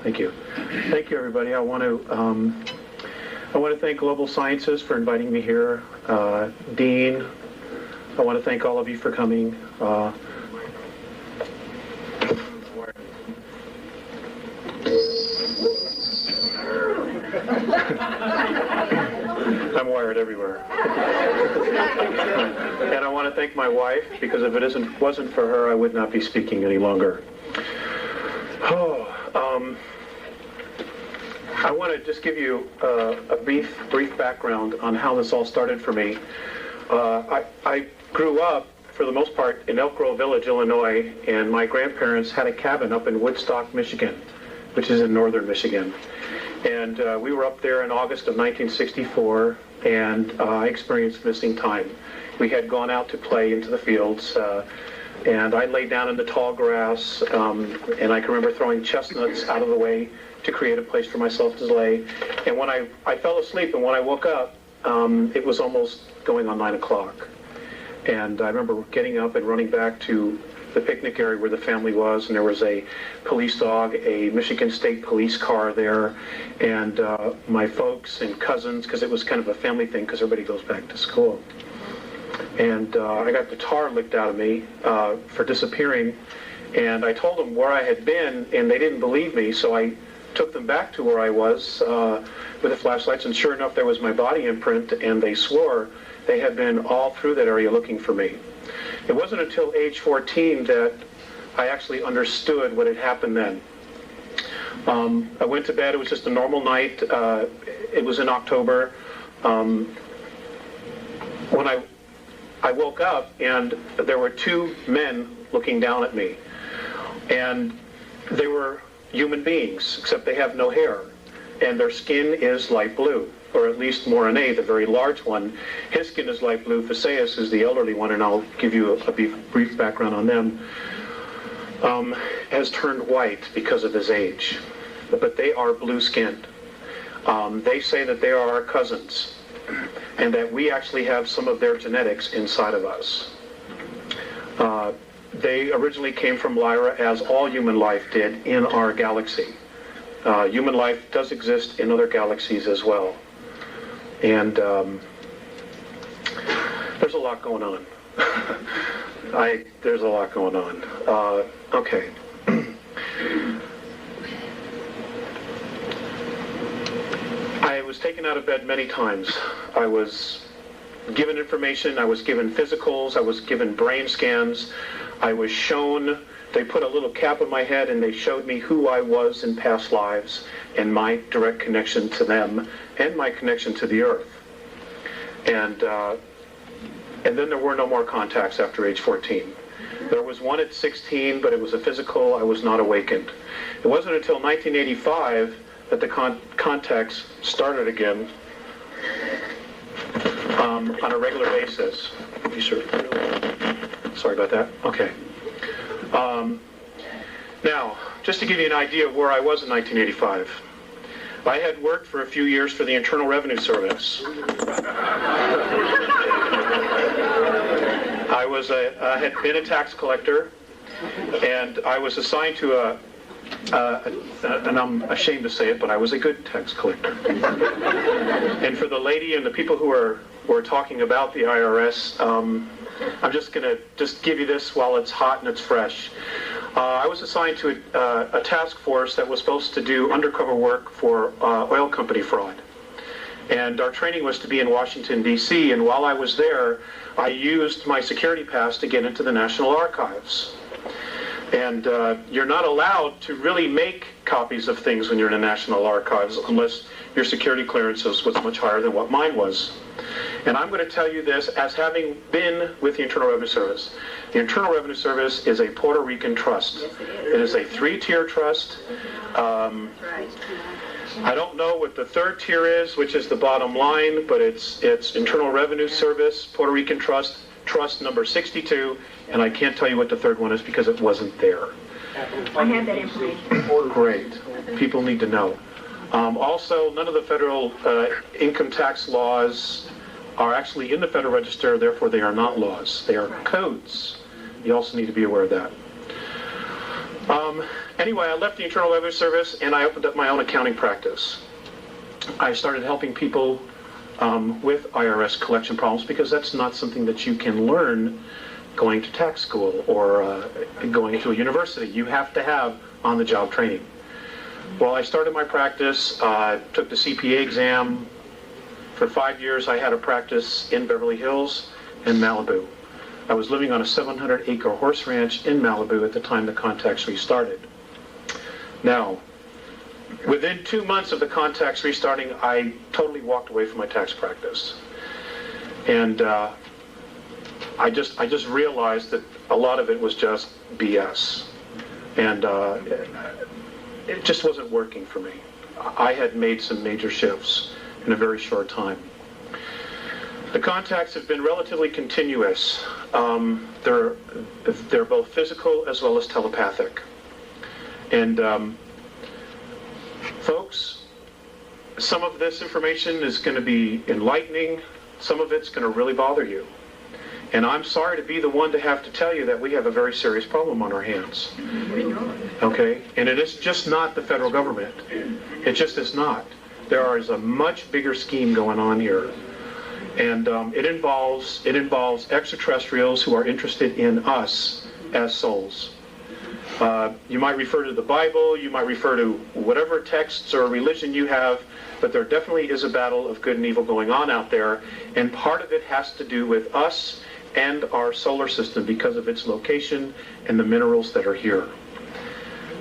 Thank you. Thank you, everybody. I want to thank Global Sciences for inviting me here. Dean, I want to thank all of you for coming. I'm wired everywhere. And I want to thank my wife, because if it wasn't for her, I would not be speaking any longer. I want to just give you a brief background on how this all started for me. I grew up, for the most part, in Elk Grove Village, Illinois, and my grandparents had a cabin up in Woodstock, Michigan, which is in northern Michigan. And we were up there in August of 1964, and I experienced missing time. We had gone out to play into the fields, and I lay down in the tall grass, and I can remember throwing chestnuts out of the way to create a place for myself to lay. And when I fell asleep, and when I woke up, it was almost going on 9 o'clock. And I remember getting up and running back to the picnic area where the family was, and there was a police dog, a Michigan State Police car there, and my folks and cousins, because it was kind of a family thing, because everybody goes back to school. And I got the tar licked out of me for disappearing, and I told them where I had been, and they didn't believe me, so I took them back to where I was with the flashlights, and sure enough, there was my body imprint, and they swore they had been all through that area looking for me. It wasn't until age 14 that I actually understood what had happened then. I went to bed. It was just a normal night. It was in October. When I woke up, and there were two men looking down at me. And they were human beings, except they have no hair. And their skin is light blue, or at least Morane, the very large one. His skin is light blue. Phaseus is the elderly one, and I'll give you a brief background on them. Has turned white because of his age, but they are blue-skinned. They say that they are our cousins, and that we actually have some of their genetics inside of us. They originally came from Lyra, as all human life did in our galaxy. Human life does exist in other galaxies as well. And there's a lot going on. There's a lot going on. Okay. I was taken out of bed many times. I was given information. I was given physicals. I was given brain scans. I was shown, they put a little cap on my head, and they showed me who I was in past lives and my direct connection to them and my connection to the Earth. And then there were no more contacts after age 14. There was one at 16, but it was a physical. I was not awakened. It wasn't until 1985 that the contacts started again on a regular basis. You sure? Sorry about that. Okay. Now, just to give you an idea of where I was in 1985, I had worked for a few years for the Internal Revenue Service. I had been a tax collector, and I was assigned to and I'm ashamed to say it, but I was a good tax collector. And for the lady and the people who were talking about the IRS, I'm just going to give you this while it's hot and it's fresh. I was assigned to a task force that was supposed to do undercover work for oil company fraud. And our training was to be in Washington, D.C., and while I was there, I used my security pass to get into the National Archives. And you're not allowed to really make copies of things when you're in the National Archives unless your security clearance was much higher than what mine was. And I'm going to tell you this as having been with the Internal Revenue Service. The Internal Revenue Service is a Puerto Rican trust. It is a 3-tier trust. I don't know what the 3rd tier is, which is the bottom line, but it's Internal Revenue Service, Puerto Rican Trust, Trust number 62, and I can't tell you what the 3rd one is because it wasn't there. I have that information. Great. People need to know. Also, none of the federal income tax laws are actually in the Federal Register, therefore they are not laws. They are codes. You also need to be aware of that. Anyway, I left the Internal Revenue Service and I opened up my own accounting practice. I started helping people with IRS collection problems because that's not something that you can learn going to tax school or going to a university. You have to have on-the-job training. Well, I started my practice, took the CPA exam. For 5 years, I had a practice in Beverly Hills and Malibu. I was living on a 700-acre horse ranch in Malibu at the time the contacts restarted. Now, within 2 months of the contacts restarting, I totally walked away from my tax practice. And I just realized that a lot of it was just BS. And it just wasn't working for me. I had made some major shifts in a very short time. The contacts have been relatively continuous. They're both physical as well as telepathic. And folks, some of this information is going to be enlightening. Some of it's going to really bother you. And I'm sorry to be the one to have to tell you that we have a very serious problem on our hands. Okay? And it is just not the federal government. It just is not. There is a much bigger scheme going on here. And it involves extraterrestrials who are interested in us as souls. You might refer to the Bible, you might refer to whatever texts or religion you have, but there definitely is a battle of good and evil going on out there, and part of it has to do with us and our solar system because of its location and the minerals that are here.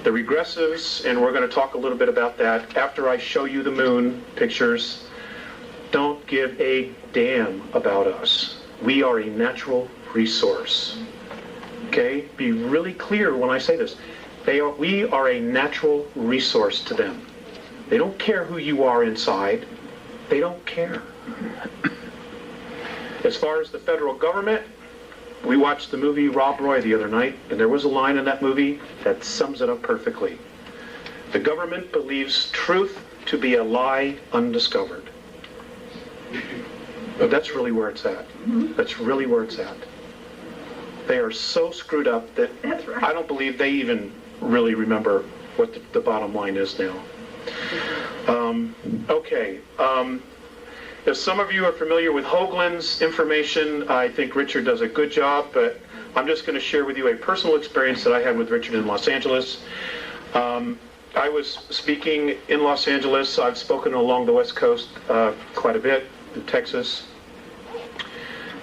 The regressives, and we're going to talk a little bit about that after I show you the moon pictures, don't give a damn about us. We are a natural resource. Okay? Be really clear when I say this. We are a natural resource to them. They don't care who you are inside. They don't care. As far as the federal government, we watched the movie Rob Roy the other night, and there was a line in that movie that sums it up perfectly. The government believes truth to be a lie undiscovered. But that's really where it's at. That's really where it's at. They are so screwed up that I don't believe they even really remember what the bottom line is now. Okay. If some of you are familiar with Hoagland's information, I think Richard does a good job, but I'm just going to share with you a personal experience that I had with Richard in Los Angeles. I was speaking in Los Angeles. I've spoken along the West Coast quite a bit, in Texas.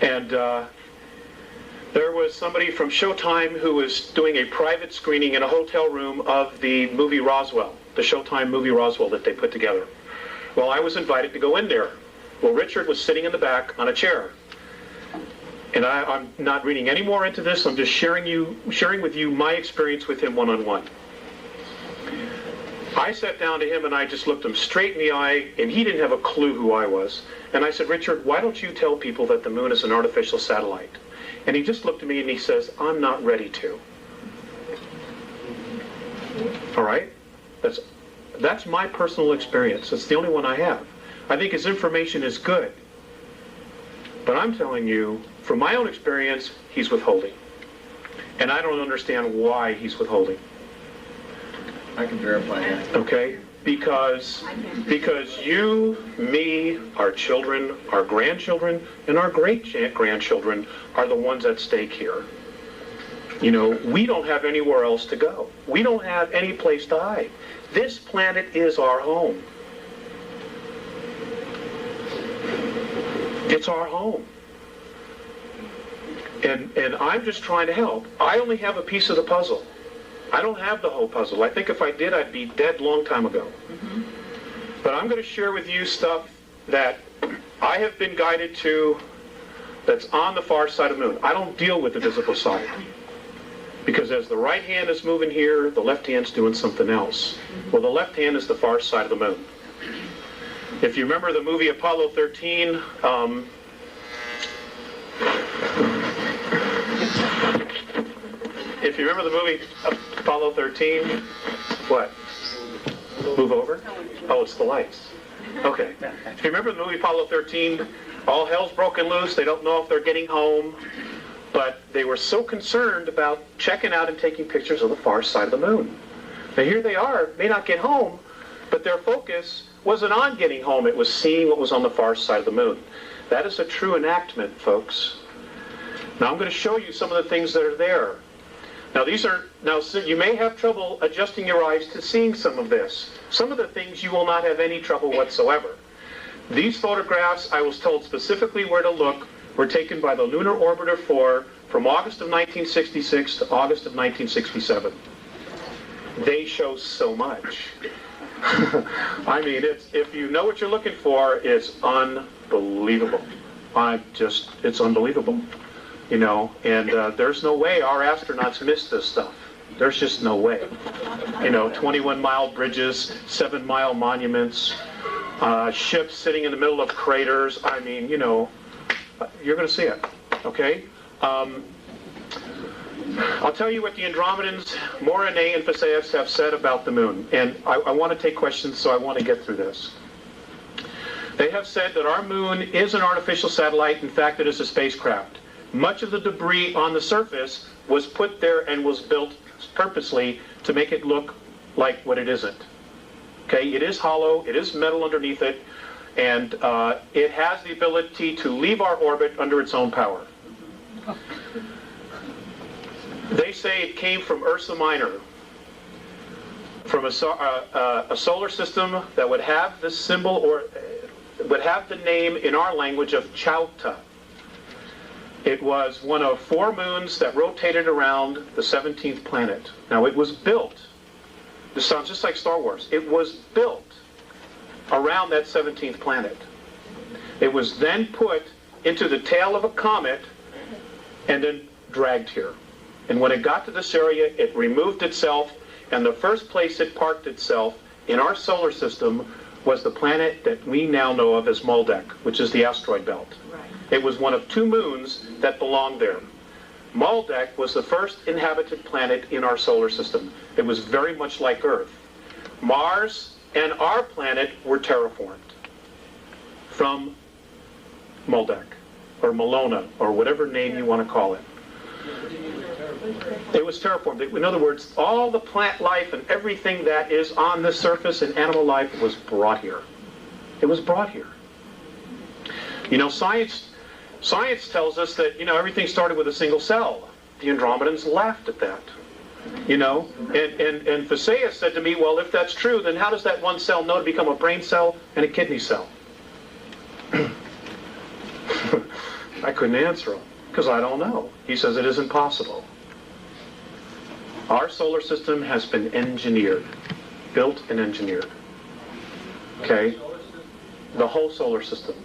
And there was somebody from Showtime who was doing a private screening in a hotel room of the movie Roswell, the Showtime movie Roswell that they put together. Well, I was invited to go in there. Well, Richard was sitting in the back on a chair. And I'm not reading any more into this. I'm just sharing with you my experience with him one-on-one. I sat down to him and I just looked him straight in the eye, and he didn't have a clue who I was. And I said, Richard, why don't you tell people that the moon is an artificial satellite? And he just looked at me and he says, I'm not ready to. All right? That's my personal experience. It's the only one I have. I think his information is good. But I'm telling you, from my own experience, he's withholding. And I don't understand why he's withholding. I can verify that. Okay? Because you, me, our children, our grandchildren, and our great-grandchildren are the ones at stake here. You know, we don't have anywhere else to go. We don't have any place to hide. This planet is our home. It's our home. And I'm just trying to help. I only have a piece of the puzzle. I don't have the whole puzzle. I think if I did, I'd be dead long time ago. But I'm going to share with you stuff that I have been guided to that's on the far side of the moon. I don't deal with the visible side. Because as the right hand is moving here, the left hand's doing something else. Well, the left hand is the far side of the moon. If you remember the movie Apollo 13, if you remember the movie Apollo 13, what? Move over? Oh, it's the lights. Okay. If you remember the movie Apollo 13, all hell's broken loose. They don't know if they're getting home. But they were so concerned about checking out and taking pictures of the far side of the moon. Now here they are, may not get home, but their focus wasn't on getting home. It was seeing what was on the far side of the moon. That is a true enactment, folks. Now I'm going to show you some of the things that are there. Now so you may have trouble adjusting your eyes to seeing some of this. Some of the things you will not have any trouble whatsoever. These photographs, I was told specifically where to look, were taken by the Lunar Orbiter 4 from August of 1966 to August of 1967. They show so much. I mean, if you know what you're looking for, it's unbelievable. It's unbelievable. You know, and there's no way our astronauts missed this stuff. There's just no way. You know, 21-mile bridges, 7-mile monuments, ships sitting in the middle of craters. I mean, you know, you're going to see it, okay? I'll tell you what the Andromedans, Morane and Phaseus have said about the moon. And I want to take questions, so I want to get through this. They have said that our moon is an artificial satellite. In fact, it is a spacecraft. Much of the debris on the surface was put there and was built purposely to make it look like what it isn't. Okay, it is hollow, it is metal underneath it, and it has the ability to leave our orbit under its own power. They say it came from Ursa Minor, from a solar system that would have the symbol, or would have the name in our language of Chauta. It was one of 4 moons that rotated around the 17th planet. Now it was built, this sounds just like Star Wars, it was built around that 17th planet. It was then put into the tail of a comet and then dragged here. And when it got to this area, it removed itself, and the first place it parked itself in our solar system was the planet that we now know of as Maldek, which is the asteroid belt. Right. It was one of 2 moons that belonged there. Maldek was the first inhabited planet in our solar system. It was very much like Earth. Mars and our planet were terraformed from Maldek, or Malona, or whatever name you want to call it. It was terraformed. In other words, all the plant life and everything that is on the surface and animal life was brought here. It was brought here. You know, science tells us that, you know, everything started with a single cell. The Andromedans laughed at that. You know, and Phaseus said to me, well, if that's true, then how does that one cell know to become a brain cell and a kidney cell? I couldn't answer him, because I don't know. He says it isn't possible. Our solar system has been engineered, built and engineered. Okay? The whole solar system.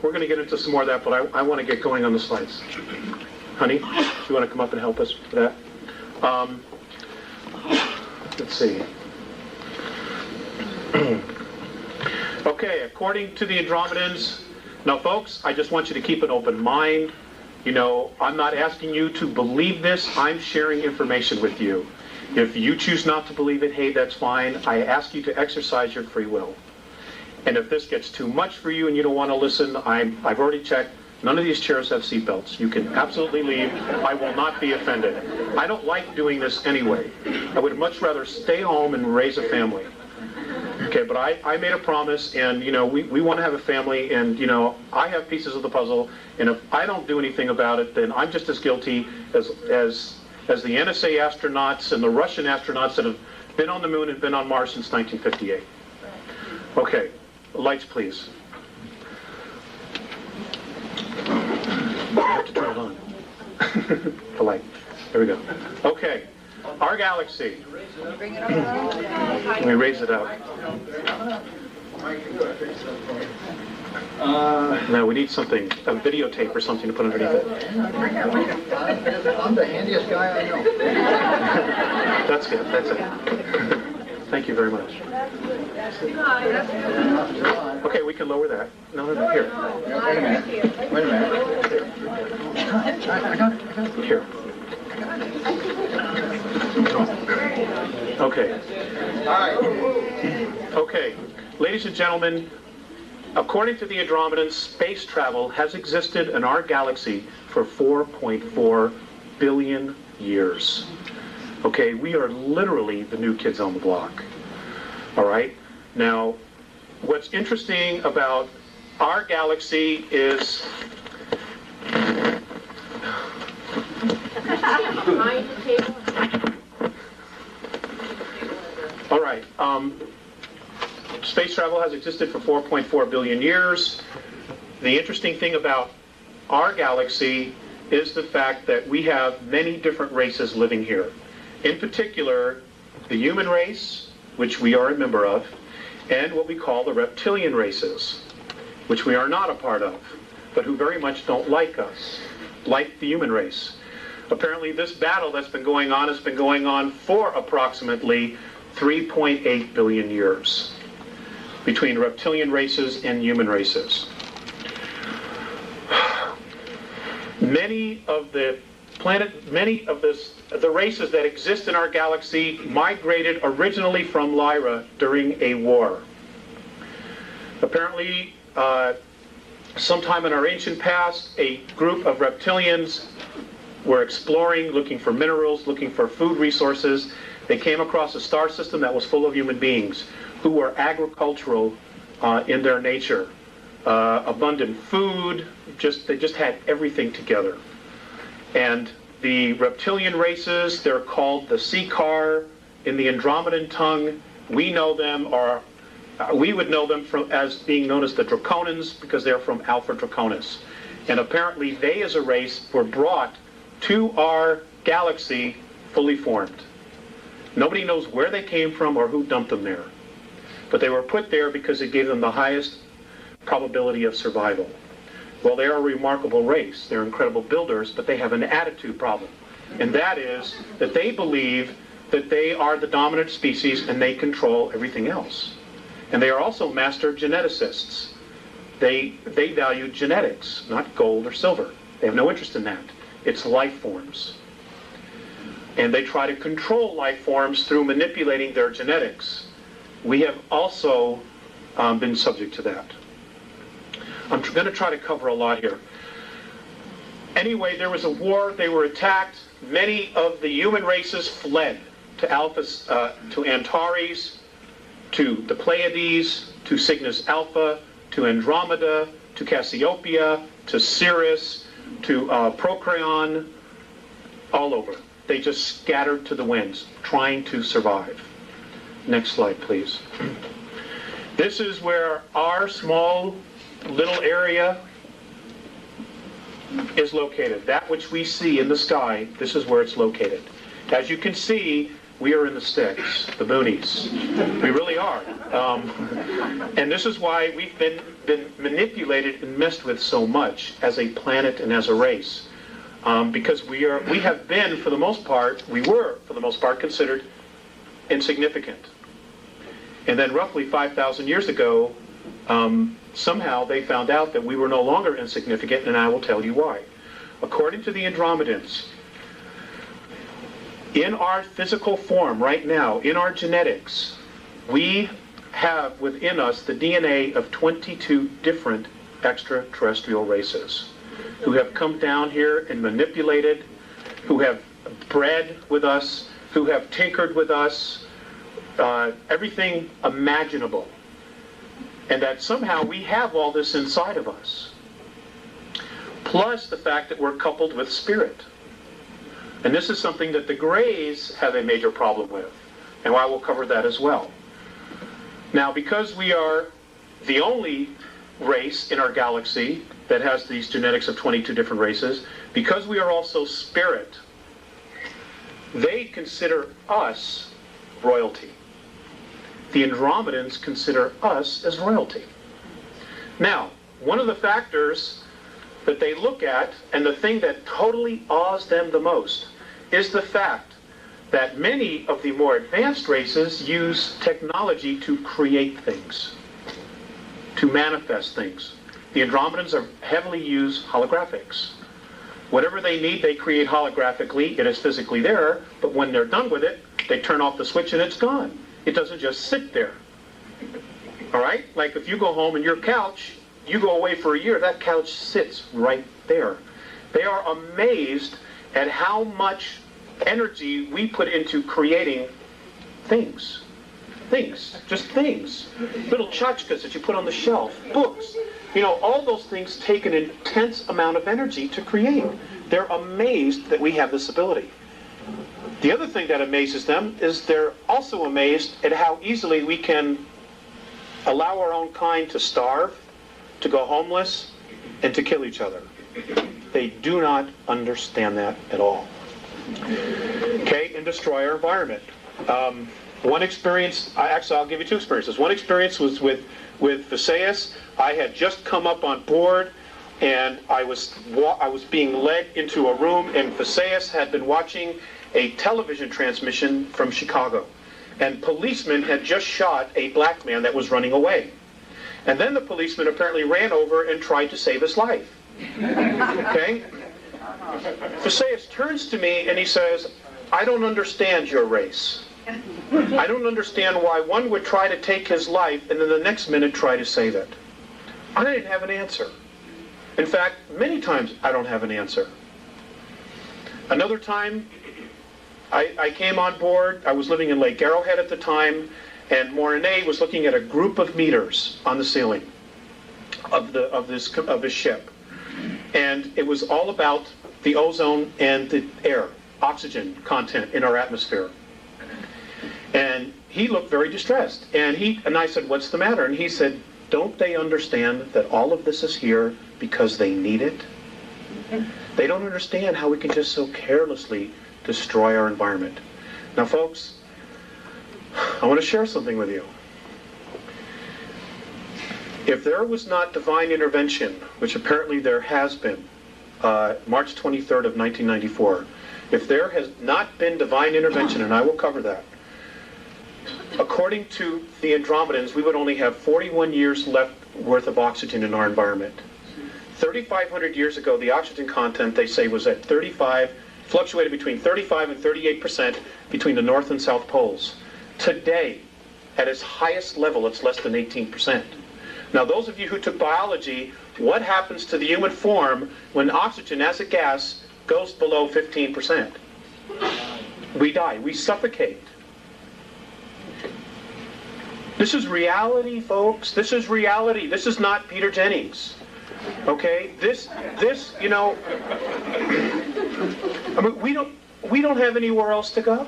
We're going to get into some more of that, but I want to get going on the slides. Honey, do you want to come up and help us with that? Let's see. Okay, according to the Andromedans, now folks, I just want you to keep an open mind. You know, I'm not asking you to believe this. I'm sharing information with you. If you choose not to believe it, hey, that's fine. I ask you to exercise your free will. And if this gets too much for you and you don't want to listen, I've already checked. None of these chairs have seatbelts. You can absolutely leave. I will not be offended. I don't like doing this anyway. I would much rather stay home and raise a family. Okay, but I made a promise, and, you know, we want to have a family, and, you know, I have pieces of the puzzle, and if I don't do anything about it, then I'm just as guilty as the NSA astronauts and the Russian astronauts that have been on the moon and been on Mars since 1958. Okay, lights, please. I have to turn it on. The light. There we go. Okay. Our galaxy. Let me raise it up. Now we need something, a videotape or something to put underneath it. I'm the handiest guy I know. That's good, that's it. Thank you very much. Okay, we can lower that. No, here. Wait a minute. Wait a minute. I got it. Here. Okay. All right. Okay. Ladies and gentlemen, According to the Andromedans, space travel has existed in our galaxy for 4.4 billion years. Okay, we are literally the new kids on the block. All right? Now, what's interesting about our galaxy is... All right. Space travel has existed for 4.4 billion years. The interesting thing about our galaxy is the fact that we have many different races living here. In particular, the human race, which we are a member of, and what we call the reptilian races, which we are not a part of, but who very much don't like us, like the human race. Apparently this battle that's been going on has been going on for approximately 3.8 billion years between reptilian races and human races. Many of the races that exist in our galaxy migrated originally from Lyra during a war. Apparently, sometime in our ancient past, a group of reptilians were exploring, looking for minerals, looking for food resources. They came across a star system that was full of human beings who were agricultural in their nature. Abundant food, they just had everything together. And the reptilian races, they're called the Seekar. In the Andromedan tongue, we know them, or we would know them as being known as the Draconans, because they're from Alpha Draconis. And apparently they, as a race, were brought to our galaxy fully formed. Nobody knows where they came from or who dumped them there. But they were put there because it gave them the highest probability of survival. Well, they are a remarkable race. They're incredible builders, but they have an attitude problem. And that is that they believe that they are the dominant species and they control everything else. And they are also master geneticists. They value genetics, not gold or silver. They have no interest in that. It's life forms. And they try to control life forms through manipulating their genetics. We have also been subject to that. I'm going to try to cover a lot here. Anyway, there was a war. They were attacked. Many of the human races fled to Antares, to the Pleiades, to Cygnus Alpha, to Andromeda, to Cassiopeia, to Sirius, to Procreon, all over. They just scattered to the winds, trying to survive. Next slide, please. This is where our small little area is located. That which we see in the sky, this is where it's located. As you can see, we are in the sticks, the boonies. We really are. And this is why we've been manipulated and messed with so much as a planet and as a race. Because we have been, for the most part, we were, for the most part, considered insignificant. And then roughly 5,000 years ago, somehow they found out that we were no longer insignificant, and I will tell you why. According to the Andromedans, in our physical form right now, in our genetics, we have within us the DNA of 22 different extraterrestrial races who have come down here and manipulated, who have bred with us, who have tinkered with us, everything imaginable. And that somehow we have all this inside of us. Plus the fact that we're coupled with spirit. And this is something that the Greys have a major problem with. And I will cover that as well. Now, because we are the only race in our galaxy that has these genetics of 22 different races, because we are also spirit, they consider us royalty. The Andromedans consider us as royalty. Now, one of the factors that they look at, and the thing that totally awes them the most, is the fact that many of the more advanced races use technology to create things, to manifest things. The Andromedans are heavily use holographics. Whatever they need, they create holographically. It is physically there, but when they're done with it, they turn off the switch and it's gone. It doesn't just sit there. All right? Like if you go home and your couch, you go away for a year, that couch sits right there. They are amazed at how much energy we put into creating things. Things. Just things. Little tchotchkes that you put on the shelf. Books. All those things take an intense amount of energy to create. They're amazed that we have this ability. The other thing that amazes them is they're also amazed at how easily we can allow our own kind to starve, to go homeless, and to kill each other. They do not understand that at all. Okay, and destroy our environment. One experience, actually I'll give you two experiences. One experience was with Visayas. I had just come up on board, and I was being led into a room, and Visayas had been watching a television transmission from Chicago. And policemen had just shot a black man that was running away. And then the policeman apparently ran over and tried to save his life. Okay? Visayas turns to me and he says, I don't understand your race. I don't understand why one would try to take his life and then the next minute try to save it. I didn't have an answer. In fact, many times I don't have an answer. Another time, I came on board. I was living in Lake Arrowhead at the time, and Mornay was looking at a group of meters on the ceiling of this ship, and it was all about the ozone and the air, oxygen content in our atmosphere. And he looked very distressed, and I said, "What's the matter?" And he said, "Don't they understand that all of this is here because they need it? They don't understand how we can just so carelessly destroy our environment." Now, folks, I want to share something with you. If there was not divine intervention, which apparently there has been, March 23rd of 1994, if there has not been divine intervention, and I will cover that, according to the Andromedans, we would only have 41 years left worth of oxygen in our environment. 3,500 years ago, the oxygen content, they say, was at 35, fluctuated between 35 and 38% between the North and South poles. Today, at its highest level, it's less than 18%. Now, those of you who took biology, what happens to the human form when oxygen as a gas goes below 15%? We die. We suffocate. This is reality, folks. This is reality. This is not Peter Jennings. Okay? This, I mean, we don't have anywhere else to go.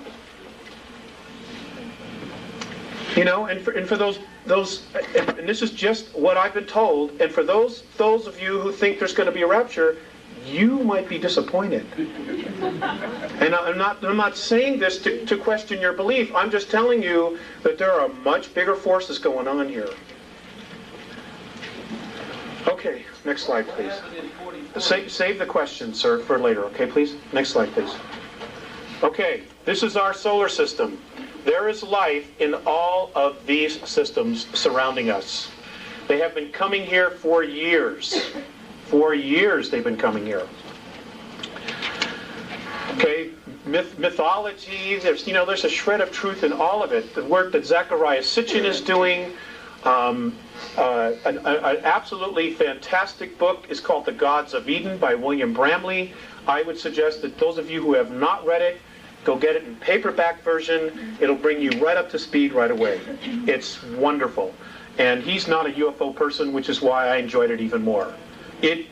And for those, and this is just what I've been told, and for those of you who think there's going to be a rapture, you might be disappointed. And I'm not saying this to question your belief. I'm just telling you that there are much bigger forces going on here. Okay, next slide, please. Save the question, sir, for later. Okay, please? Next slide, please. Okay, this is our solar system. There is life in all of these systems surrounding us. They have been coming here for years. For years they've been coming here. Okay, mythology, there's a shred of truth in all of it. The work that Zecharia Sitchin is doing, an absolutely fantastic book is called The Gods of Eden by William Bramley. I would suggest that those of you who have not read it, go get it in paperback version. It'll bring you right up to speed right away. It's wonderful. And he's not a UFO person, which is why I enjoyed it even more.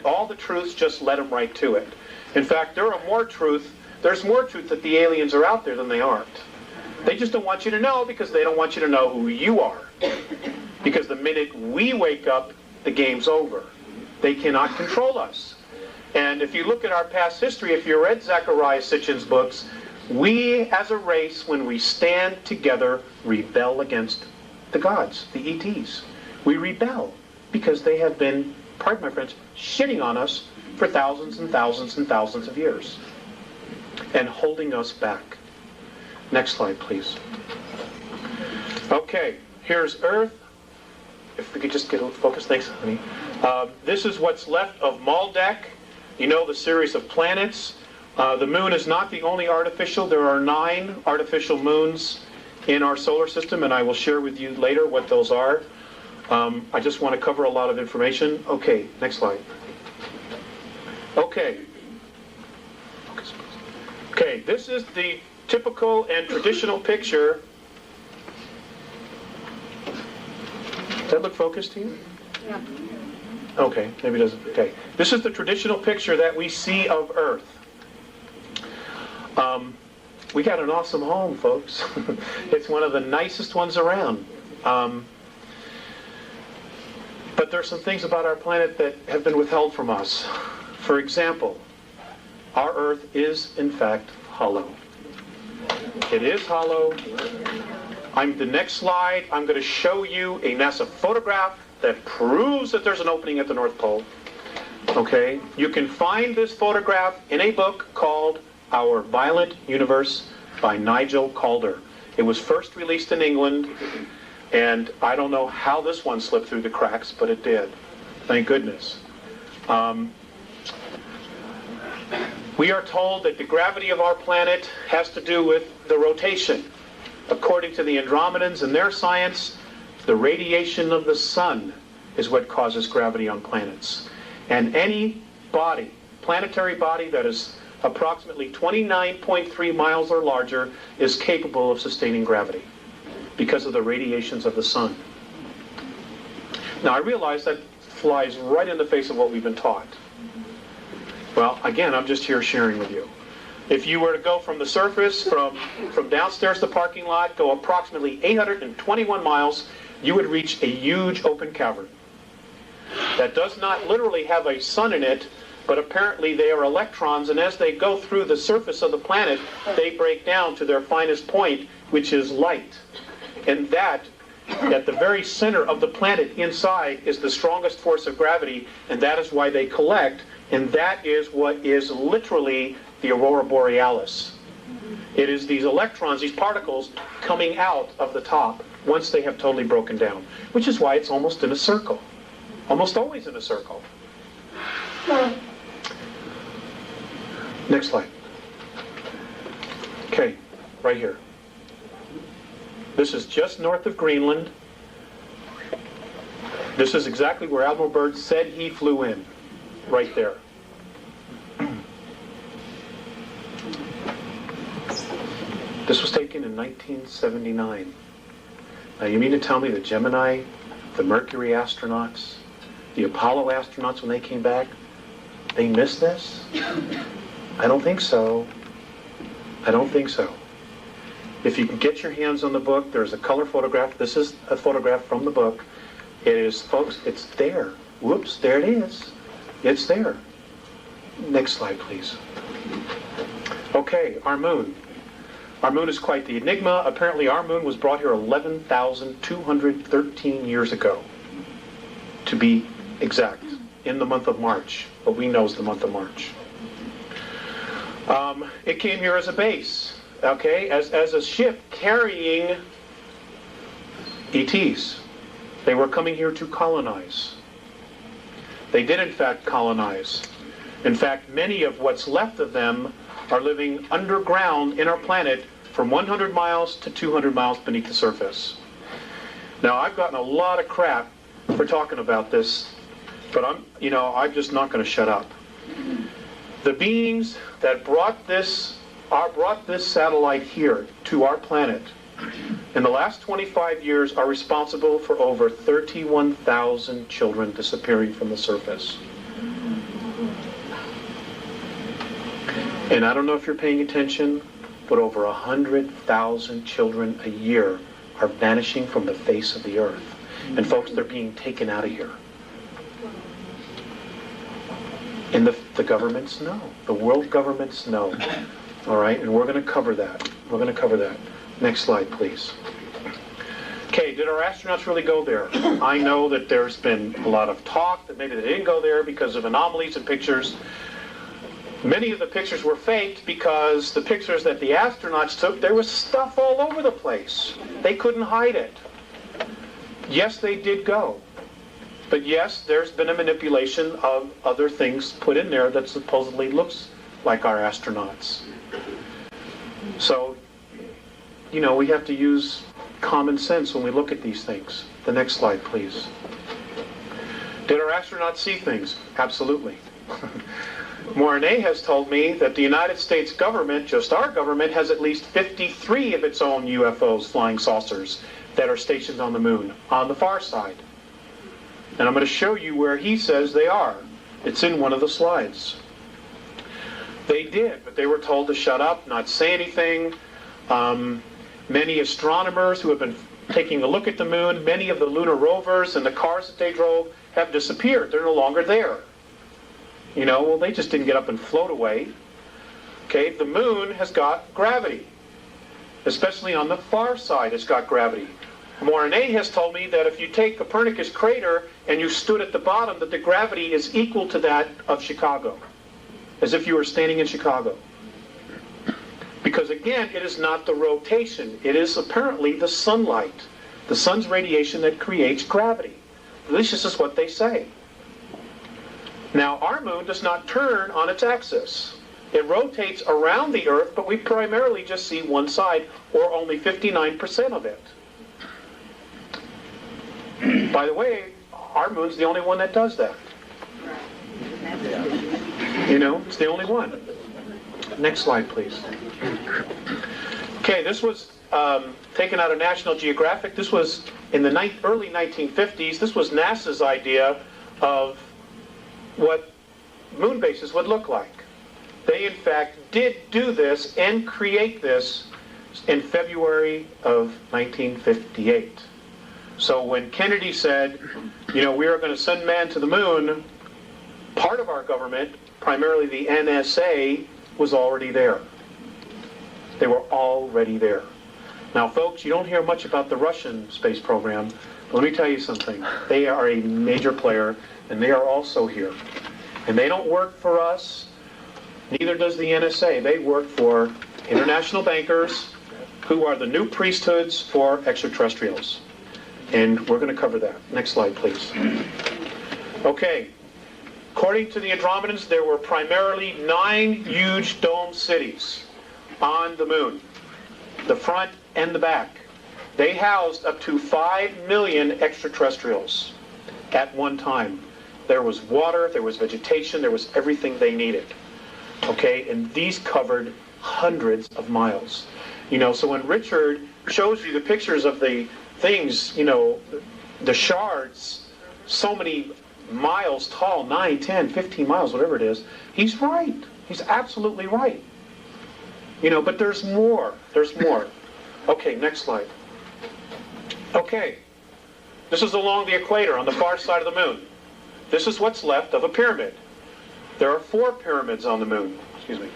All the truths just led him right to it. In fact, there's more truth that the aliens are out there than they aren't. They just don't want you to know because they don't want you to know who you are. Because the minute we wake up, the game's over. They cannot control us. And if you look at our past history, if you read Zecharia Sitchin's books, we as a race, when we stand together, rebel against the gods, the ETs. We rebel because they have been, pardon my French, shitting on us for thousands and thousands and thousands of years and holding us back. Next slide, please. Okay, here's Earth. If we could just get a little focus, thanks, honey. This is what's left of Maldek, the series of planets. The moon is not the only artificial. There are 9 artificial moons in our solar system, and I will share with you later what those are. I just want to cover a lot of information. Okay, next slide. Okay. Okay, this is the typical and traditional picture. Does that look focused to you? Yeah. Okay, maybe it doesn't. Okay, this is the traditional picture that we see of Earth. We got an awesome home, folks. It's one of the nicest ones around. But there are some things about our planet that have been withheld from us. For example, our Earth is, in fact, hollow. It is hollow. The next slide, I'm going to show you a NASA photograph that proves that there's an opening at the North Pole. Okay? You can find this photograph in a book called Our Violent Universe by Nigel Calder. It was first released in England, and I don't know how this one slipped through the cracks, but it did. Thank goodness. We are told that the gravity of our planet has to do with the rotation. According to the Andromedans and their science, the radiation of the sun is what causes gravity on planets. And any body, planetary body that is approximately 29.3 miles or larger is capable of sustaining gravity because of the radiations of the sun. Now I realize that flies right in the face of what we've been taught. Well, again, I'm just here sharing with you. If you were to go from the surface, from downstairs to the parking lot, go approximately 821 miles, you would reach a huge open cavern that does not literally have a sun in it, but apparently they are electrons, and as they go through the surface of the planet, they break down to their finest point, which is light. And that, at the very center of the planet inside, is the strongest force of gravity, and that is why they collect, and that is what is literally the aurora borealis. It is these electrons, these particles, coming out of the top once they have totally broken down, which is why it's almost in a circle. Almost always in a circle. Next slide. Okay, right here. This is just north of Greenland. This is exactly where Admiral Byrd said he flew in, right there. This was taken in 1979. Now you mean to tell me the Gemini, the Mercury astronauts, the Apollo astronauts, when they came back, they missed this? I don't think so. I don't think so. If you can get your hands on the book, there's a color photograph. This is a photograph from the book. It is, folks, it's there. Whoops, there it is. It's there. Next slide, please. Okay, our moon. Our moon is quite the enigma. Apparently our moon was brought here 11,213 years ago, to be exact, in the month of March. What we know is the month of March. It came here as a base, okay, as a ship carrying ETs. They were coming here to colonize. They did, in fact, colonize. In fact, many of what's left of them are living underground in our planet from 100 miles to 200 miles beneath the surface. Now, I've gotten a lot of crap for talking about this, but I'm just not going to shut up. The beings that brought this satellite here to our planet in the last 25 years are responsible for over 31,000 children disappearing from the surface. And I don't know if you're paying attention, but over 100,000 children a year are vanishing from the face of the earth. And folks, they're being taken out of here. And the governments know. The world governments know. All right, and we're going to cover that. We're going to cover that. Next slide, please. Okay, did our astronauts really go there? I know that there's been a lot of talk that maybe they didn't go there because of anomalies in pictures. Many of the pictures were faked because the pictures that the astronauts took, there was stuff all over the place. They couldn't hide it. Yes, they did go. But yes, there's been a manipulation of other things put in there that supposedly looks like our astronauts. So, we have to use common sense when we look at these things. The next slide, please. Did our astronauts see things? Absolutely. Mornay has told me that the United States government, just our government, has at least 53 of its own UFOs, flying saucers, that are stationed on the moon, on the far side. And I'm going to show you where he says they are. It's in one of the slides. They did, but they were told to shut up, not say anything. Many astronomers who have been taking a look at the moon, many of the lunar rovers and the cars that they drove have disappeared. They're no longer there. You know, well, they just didn't get up and float away. Okay, the moon has got gravity. Especially on the far side, it's got gravity. Mornay has told me that if you take Copernicus crater and you stood at the bottom, that the gravity is equal to that of Chicago. As if you were standing in Chicago. Because again, it is not the rotation. It is apparently the sunlight, the sun's radiation that creates gravity. This is what they say. Now, our moon does not turn on its axis. It rotates around the Earth, but we primarily just see one side, or only 59% of it. By the way, our moon's the only one that does that. You know, it's the only one. Next slide, please. Okay, this was taken out of National Geographic. This was in the early 1950s. This was NASA's idea of what moon bases would look like. They, in fact, did do this and create this in February of 1958. So when Kennedy said, you know, we are going to send man to the moon, part of our government, primarily the NSA, was already there. They were already there. Now, folks, you don't hear much about the Russian space program, but let me tell you something. They are a major player, and they are also here. And they don't work for us. Neither does the NSA. They work for international bankers who are the new priesthoods for extraterrestrials. And we're going to cover that. Next slide, please. Okay. According to the Andromedans, there were primarily 9 huge dome cities on the moon, the front and the back. They housed up to 5 million extraterrestrials at one time. There was water, there was vegetation, there was everything they needed. Okay, and these covered hundreds of miles. You know, so when Richard shows you the pictures of the things, you know, the shards, so many miles tall, 9, 10, 15 miles, whatever it is, he's right. He's absolutely right. You know, but there's more. There's more. Okay, next slide. Okay, this is along the equator on the far side of the moon. This is what's left of a pyramid. There are 4 pyramids on the moon. Excuse me.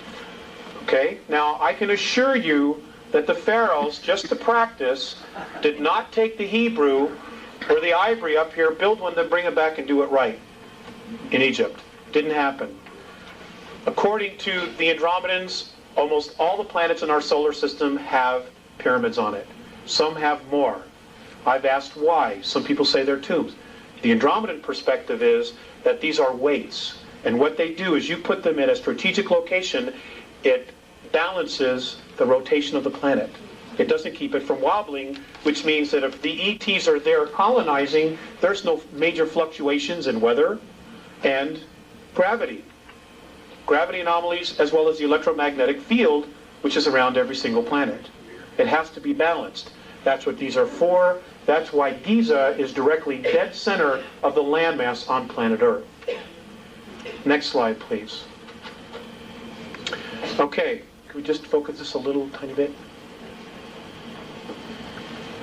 Okay, now I can assure you that the pharaohs, just to practice, did not take the Hebrew or the ivory up here, build one, then bring it back and do it right in Egypt. Didn't happen. According to the Andromedans, almost all the planets in our solar system have pyramids on it. Some have more. I've asked why. Some people say they're tombs. The Andromedan perspective is that these are weights. And what they do is you put them in a strategic location, it balances the rotation of the planet. It doesn't keep it from wobbling, which means that if the ETs are there colonizing, there's no major fluctuations in weather and gravity. Gravity anomalies as well as the electromagnetic field, which is around every single planet. It has to be balanced. That's what these are for. That's why Giza is directly dead center of the landmass on planet Earth. Next slide, please. Okay, can we just focus this a little tiny bit?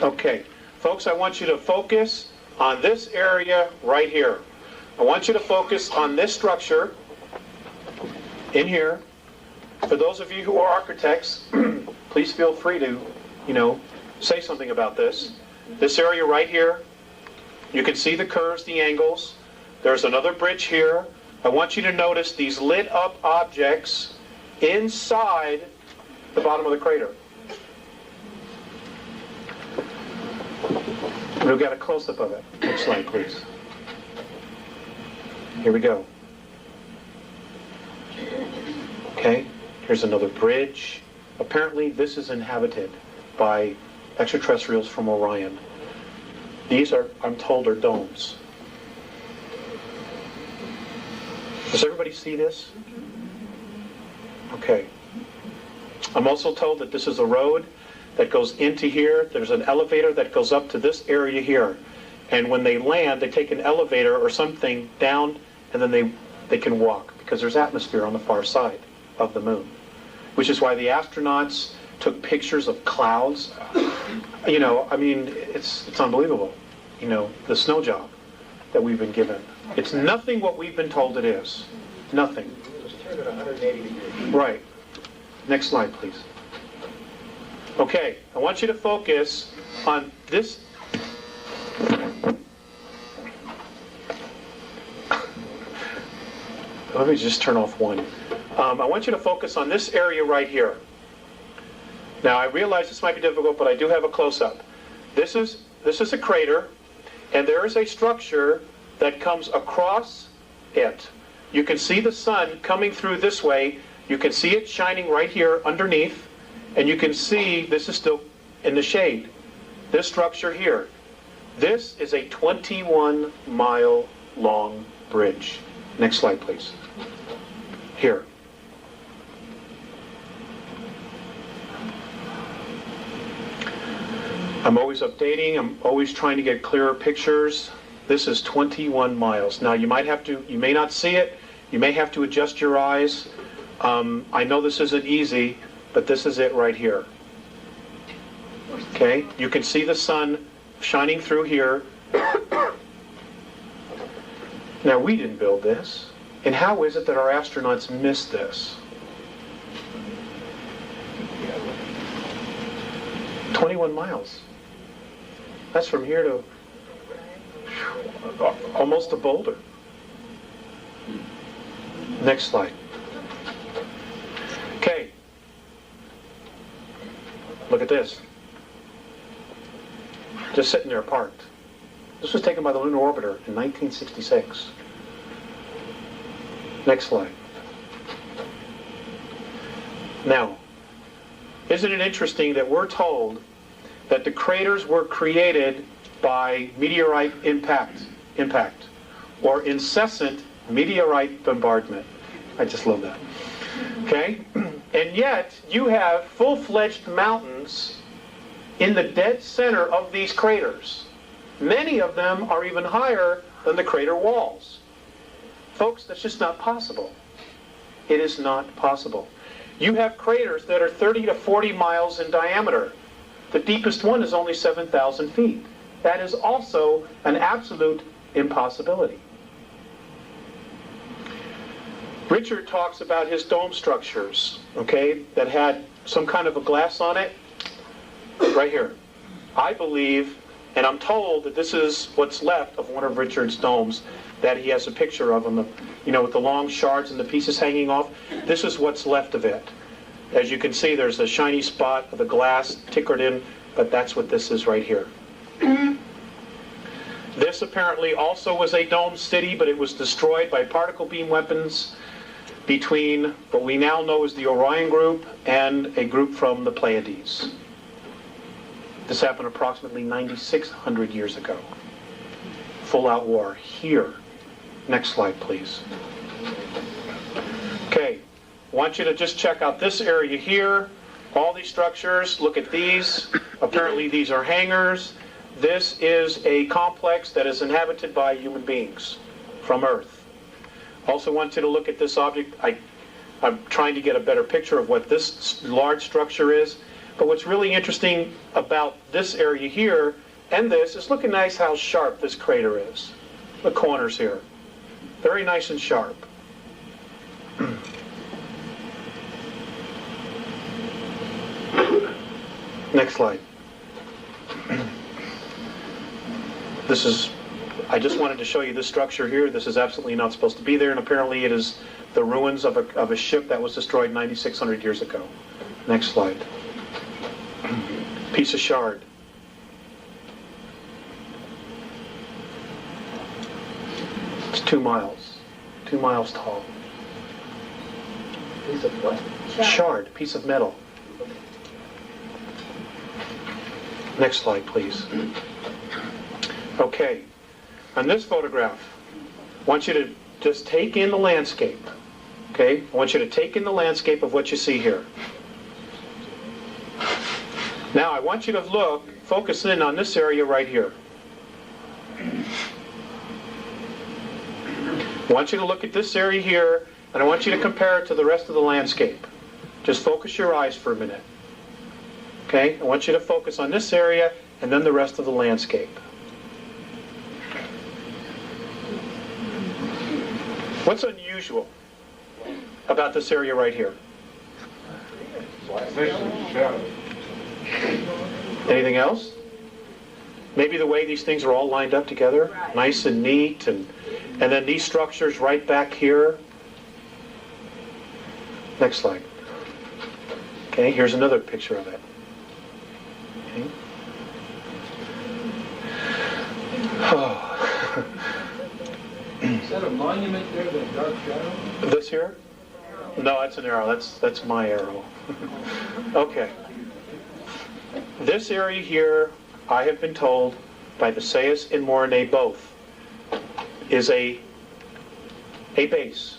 Okay, folks, I want you to focus on this area right here. I want you to focus on this structure in here. For those of you who are architects, please feel free to, you know, say something about this. This area right here, you can see the curves, the angles. There's another bridge here. I want you to notice these lit up objects inside the bottom of the crater. We've got a close-up of it. Next slide, please. Here we go. Okay, here's another bridge. Apparently this is inhabited by extraterrestrials from Orion. These are, I'm told, are domes. Does everybody see this? Okay. I'm also told that this is a road that goes into here. There's an elevator that goes up to this area here. And when they land, they take an elevator or something down, and then they can walk, because there's atmosphere on the far side of the moon. Which is why the astronauts took pictures of clouds. You know, I mean, it's unbelievable. You know, the snow job that we've been given. It's nothing what we've been told it is. Nothing. Just turn it 180 degrees. Right. Next slide, please. Okay, I want you to focus on this. Let me just turn off one. I want you to focus on this area right here. Now, I realize this might be difficult, but I do have a close-up. This is a crater, and there is a structure that comes across it. You can see the sun coming through this way. You can see it shining right here underneath, and you can see this is still in the shade. This structure here. This is a 21-mile long bridge. Next slide, please. Here. I'm always updating. I'm always trying to get clearer pictures. This is 21 miles. Now, you may not see it. You may have to adjust your eyes. I know this isn't easy, but this is it right here. Okay? You can see the sun shining through here. Now, we didn't build this. And how is it that our astronauts missed this? 21 miles. That's from here to almost to Boulder. Next slide. Okay. Look at this. Just sitting there parked. This was taken by the Lunar Orbiter in 1966. Next slide. Now, isn't it interesting that we're told that the craters were created by meteorite impact, or incessant meteorite bombardment? I just love that. Okay? And yet, you have full-fledged mountains in the dead center of these craters. Many of them are even higher than the crater walls. Folks, that's just not possible. It is not possible. You have craters that are 30 to 40 miles in diameter. The deepest one is only 7,000 feet. That is also an absolute impossibility. Richard talks about his dome structures, okay, that had some kind of a glass on it. Right here. I believe, and I'm told that this is what's left of one of Richard's domes that he has a picture of on the, you know, with the long shards and the pieces hanging off. This is what's left of it. As you can see, there's a shiny spot of the glass tickered in, but that's what this is right here. This apparently also was a domed city, but it was destroyed by particle beam weapons between what we now know as the Orion group and a group from the Pleiades. This happened approximately 9,600 years ago. Full-out war here. Next slide, please. Okay, I want you to just check out this area here. All these structures, look at these. Apparently these are hangars. This is a complex that is inhabited by human beings from Earth. Also want you to look at this object. I'm trying to get a better picture of what this large structure is. But what's really interesting about this area here and this is look at nice how sharp this crater is. The corners here. Very nice and sharp. Next slide. This is, I just wanted to show you this structure here. This is absolutely not supposed to be there, and apparently it is the ruins of a ship that was destroyed 9,600 years ago. Next slide. Piece of shard. It's 2 miles. 2 miles tall. Piece of what? Shard, piece of metal. Next slide, please. Okay. On this photograph, I want you to just take in the landscape. Okay? I want you to take in the landscape of what you see here. Now, I want you to look, focus in on this area right here. I want you to look at this area here, and I want you to compare it to the rest of the landscape. Just focus your eyes for a minute. Okay? I want you to focus on this area and then the rest of the landscape. What's unusual about this area right here? Anything else? Maybe the way these things are all lined up together, nice and neat, and then these structures right back here. Next slide. Okay, here's another picture of it. Okay. Oh. Is that a monument there, that dark shadow? This here? No, that's an arrow. That's my arrow. Okay. This area here, I have been told by the Sayus and Mornay both, is a base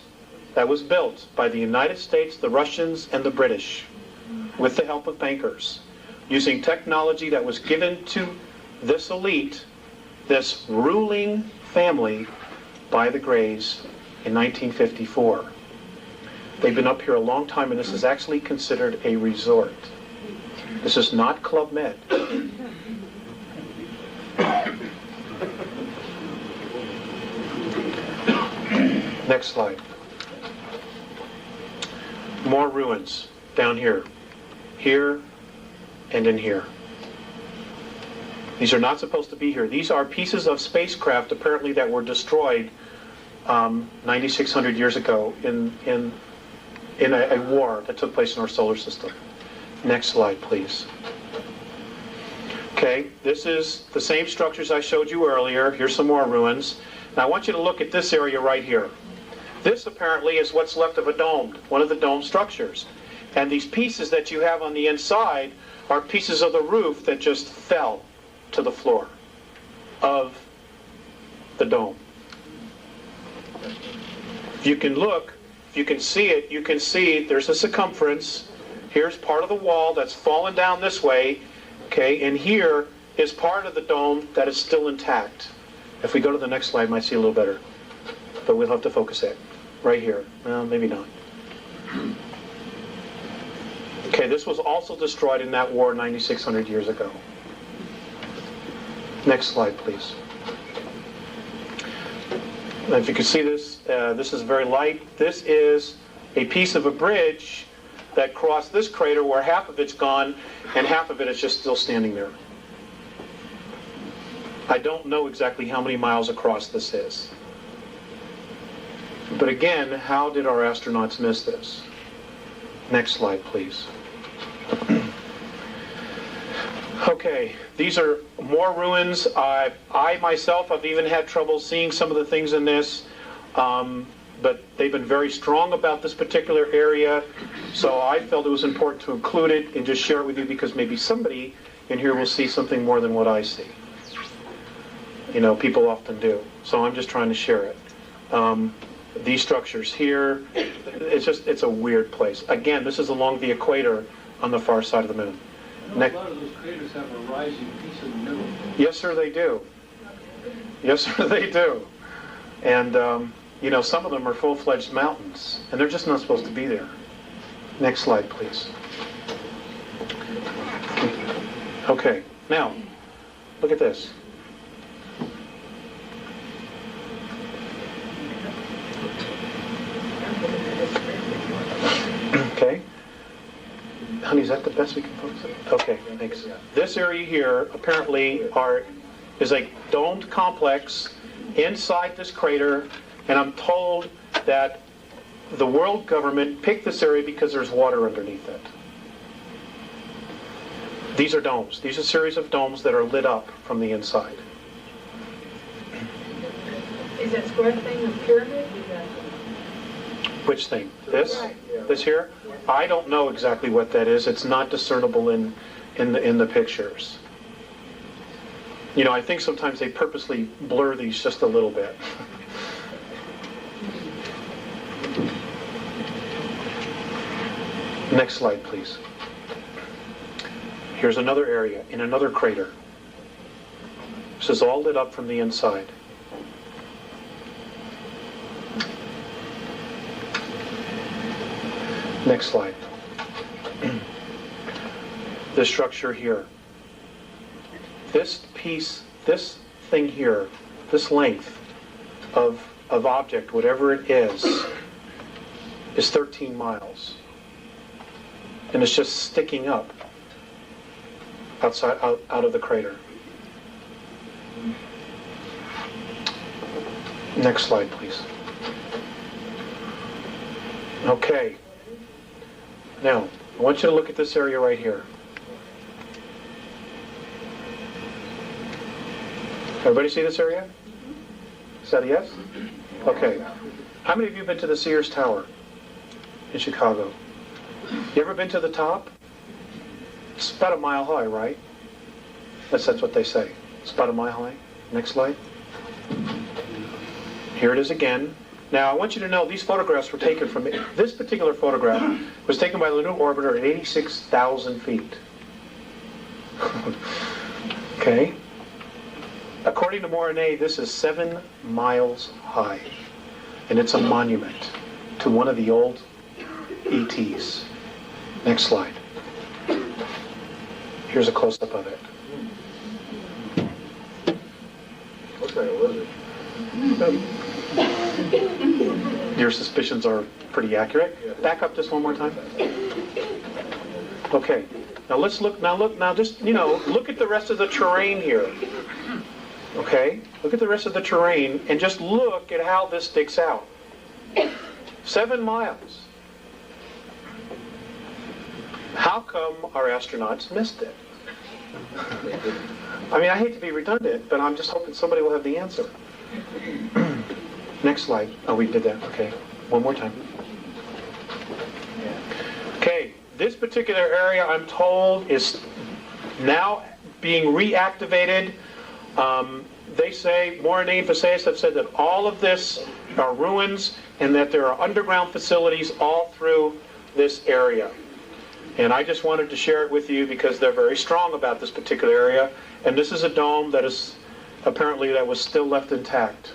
that was built by the United States, the Russians, and the British with the help of bankers, using technology that was given to this elite, this ruling family, by the Greys in 1954. They've been up here a long time, and this is actually considered a resort. This is not Club Med. Next slide. More ruins down here. Here and in here. These are not supposed to be here. These are pieces of spacecraft apparently that were destroyed 9,600 years ago in a war that took place in our solar system. Next slide, please. Okay, this is the same structures I showed you earlier. Here's some more ruins. Now I want you to look at this area right here. This apparently is what's left of a dome, one of the dome structures. And these pieces that you have on the inside are pieces of the roof that just fell to the floor of the dome. If you can look, if you can see it, you can see there's a circumference. Here's part of the wall that's fallen down this way, okay, and here is part of the dome that is still intact. If we go to the next slide, you might see a little better, but we'll have to focus it right here. Well, maybe not. Okay, this was also destroyed in that war 9,600 years ago. Next slide, please. Now, if you can see this, this is very light. This is a piece of a bridge that crossed this crater where half of it's gone and half of it is just still standing there. I don't know exactly how many miles across this is. But again, how did our astronauts miss this? Next slide, please. Okay, these are more ruins. I myself have even had trouble seeing some of the things in this, but they've been very strong about this particular area, so I felt it was important to include it and just share it with you because maybe somebody in here will see something more than what I see. You know, people often do, so I'm just trying to share it. These structures here, it's a weird place. Again, this is along the equator on the far side of the moon. A lot of those craters have a rising piece in the middle. Yes, sir, they do. Yes, sir, they do. And, you know, some of them are full-fledged mountains, and they're just not supposed to be there. Next slide, please. Okay, now, look at this. Okay. Honey, is that the best we can focus on? Okay, thanks. This area here apparently is a domed complex inside this crater, and I'm told that the world government picked this area because there's water underneath it. These are domes. These are a series of domes that are lit up from the inside. Is that square thing a pyramid? Which thing? This? This here? I don't know exactly what that is. It's not discernible in the pictures. You know, I think sometimes they purposely blur these just a little bit. Next slide, please. Here's another area in another crater. This is all lit up from the inside. Next slide. This structure here. This piece, this thing here, this length of object, whatever it is 13 miles. And it's just sticking up outside, out of the crater. Next slide, please. Okay. Now, I want you to look at this area right here. Everybody see this area? Is that a yes? Okay. How many of you have been to the Sears Tower in Chicago? You ever been to the top? It's about a mile high, right? That's what they say. It's about a mile high. Next slide. Here it is again. Now, I want you to know these photographs were taken from... This particular photograph was taken by the Lunar Orbiter at 86,000 feet. Okay? According to Morine, this is 7 miles high. And it's a monument to one of the old ETs. Next slide. Here's a close-up of it. Looks like a lizard. Your suspicions are pretty accurate. Back up just one more time. Okay. Now let's look. Now just, you know, look at the rest of the terrain here. Okay? Look at the rest of the terrain and just look at how this sticks out. 7 miles. How come our astronauts missed it? I mean, I hate to be redundant, but I'm just hoping somebody will have the answer. Next slide. Oh, we did that. Okay. One more time. Okay. This particular area, I'm told, is now being reactivated. They say, Morine and Faceas have said that all of this are ruins and that there are underground facilities all through this area. And I just wanted to share it with you because they're very strong about this particular area. And this is a dome that is apparently that was still left intact.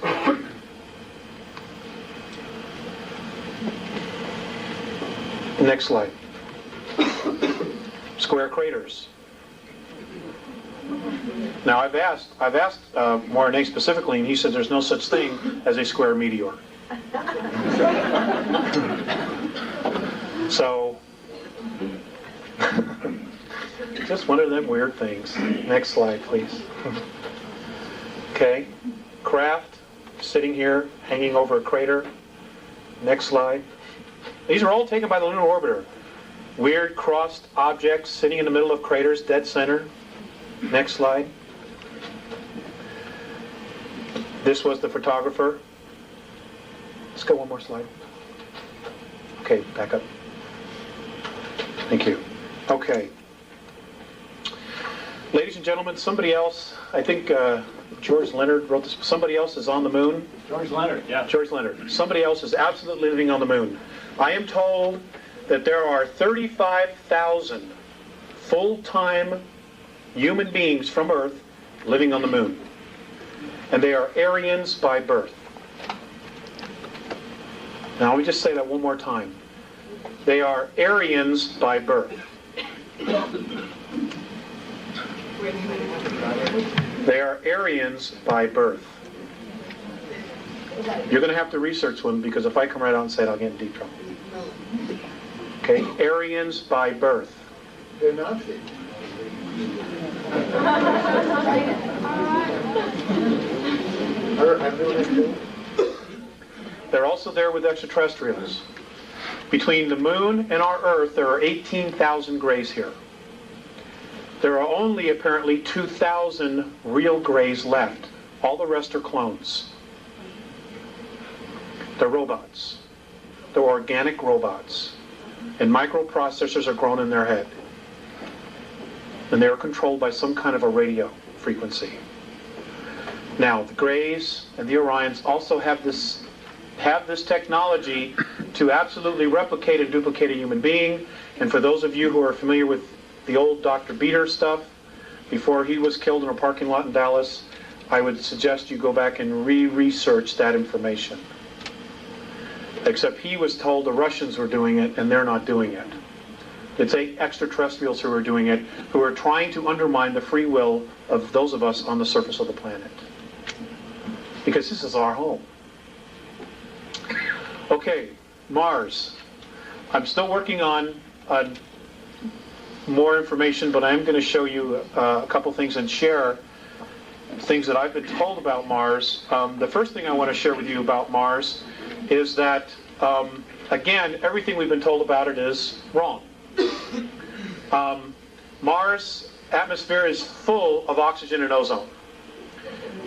Next slide. Square craters. Now I've asked Morine specifically, and he said there's no such thing as a square meteor. So, just one of them weird things. Next slide, please. Okay, craft sitting here, hanging over a crater. Next slide. These are all taken by the Lunar Orbiter. Weird crossed objects sitting in the middle of craters, dead center. Next slide. This was the photographer. Let's go one more slide. Okay, back up. Thank you. Okay. Ladies and gentlemen, somebody else, I think George Leonard wrote this, somebody else is on the moon. George Leonard, yeah. George Leonard. Somebody else is absolutely living on the moon. I am told that there are 35,000 full-time human beings from Earth living on the moon. And they are Aryans by birth. Now let me just say that one more time. They are Aryans by birth. They are Aryans by birth. You're going to have to research one because if I come right out and say it, I'll get in deep trouble. Okay, Aryans by birth. They're Nazis. They're also there with extraterrestrials. Between the moon and our Earth, there are 18,000 grays here. There are only apparently 2,000 real grays left. All the rest are clones. They're robots. They're organic robots. And microprocessors are grown in their head. And they are controlled by some kind of a radio frequency. Now, the Greys and the Orions also have this technology to absolutely replicate and duplicate a human being. And for those of you who are familiar with the old Dr. Beater stuff, before he was killed in a parking lot in Dallas, I would suggest you go back and re-research that information. Except he was told the Russians were doing it, and they're not doing it. It's extraterrestrials who are doing it, who are trying to undermine the free will of those of us on the surface of the planet. Because this is our home. Okay, Mars. I'm still working on more information, but I'm going to show you a couple things and share things that I've been told about Mars. The first thing I want to share with you about Mars is that, again, everything we've been told about it is wrong. Mars' atmosphere is full of oxygen and ozone.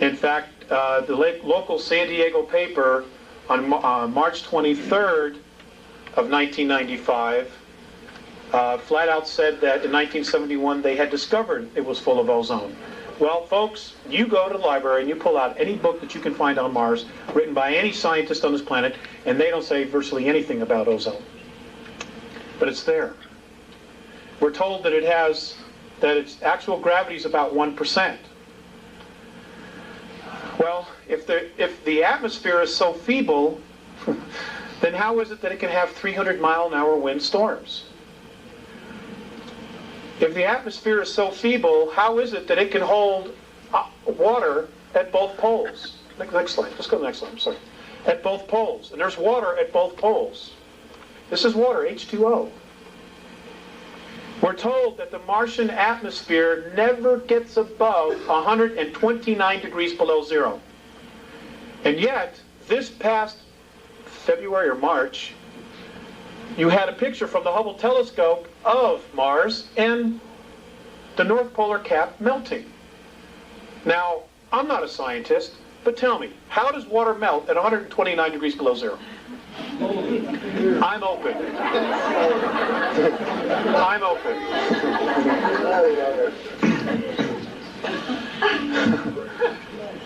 In fact, the local San Diego paper on March 23rd of 1995 flat out said that in 1971 they had discovered it was full of ozone. Well, folks, you go to the library and you pull out any book that you can find on Mars written by any scientist on this planet, and they don't say virtually anything about ozone. But it's there. We're told that that its actual gravity is about 1%. Well, if the atmosphere is so feeble, then how is it that it can have 300-mile-an-hour wind storms? If the atmosphere is so feeble, how is it that it can hold water at both poles? Next slide. Let's go to the next slide. I'm sorry. At both poles. And there's water at both poles. This is water, H2O. We're told that the Martian atmosphere never gets above 129 degrees below zero. And yet, this past February or March, you had a picture from the Hubble telescope of Mars and the North Polar Cap melting. Now, I'm not a scientist, but tell me, how does water melt at 129 degrees below zero? I'm open. I'm open.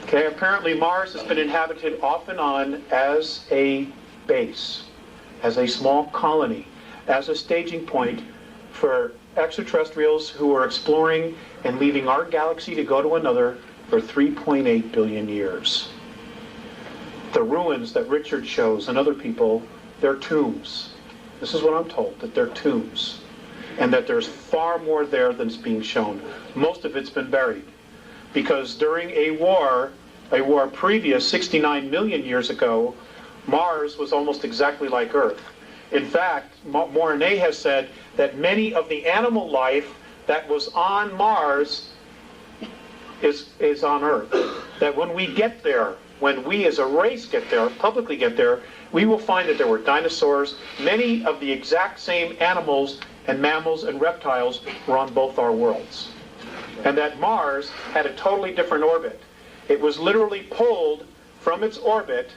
Okay, apparently Mars has been inhabited off and on as a base, as a small colony, as a staging point for extraterrestrials who are exploring and leaving our galaxy to go to another for 3.8 billion years. The ruins that Richard shows and other people, they're tombs. This is what I'm told, that they're tombs. And that there's far more there than's being shown. Most of it's been buried. Because during a war previous 69 million years ago, Mars was almost exactly like Earth. In fact, Mornay has said that many of the animal life that was on Mars is on Earth. That when we get there, when we as a race get there, publicly get there, we will find that there were dinosaurs. Many of the exact same animals and mammals and reptiles were on both our worlds. And that Mars had a totally different orbit. It was literally pulled from its orbit,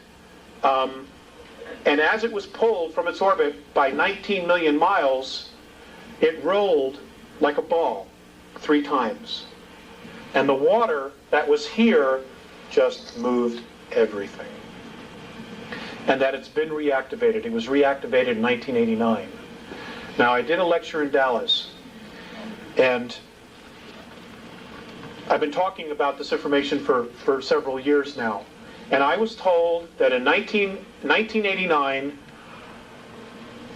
and as it was pulled from its orbit by 19 million miles, it rolled like a ball 3 times. And the water that was here just moved everything. And that it's been reactivated. It was reactivated in 1989. Now, I did a lecture in Dallas, and I've been talking about this information for several years now. And I was told that in 1989,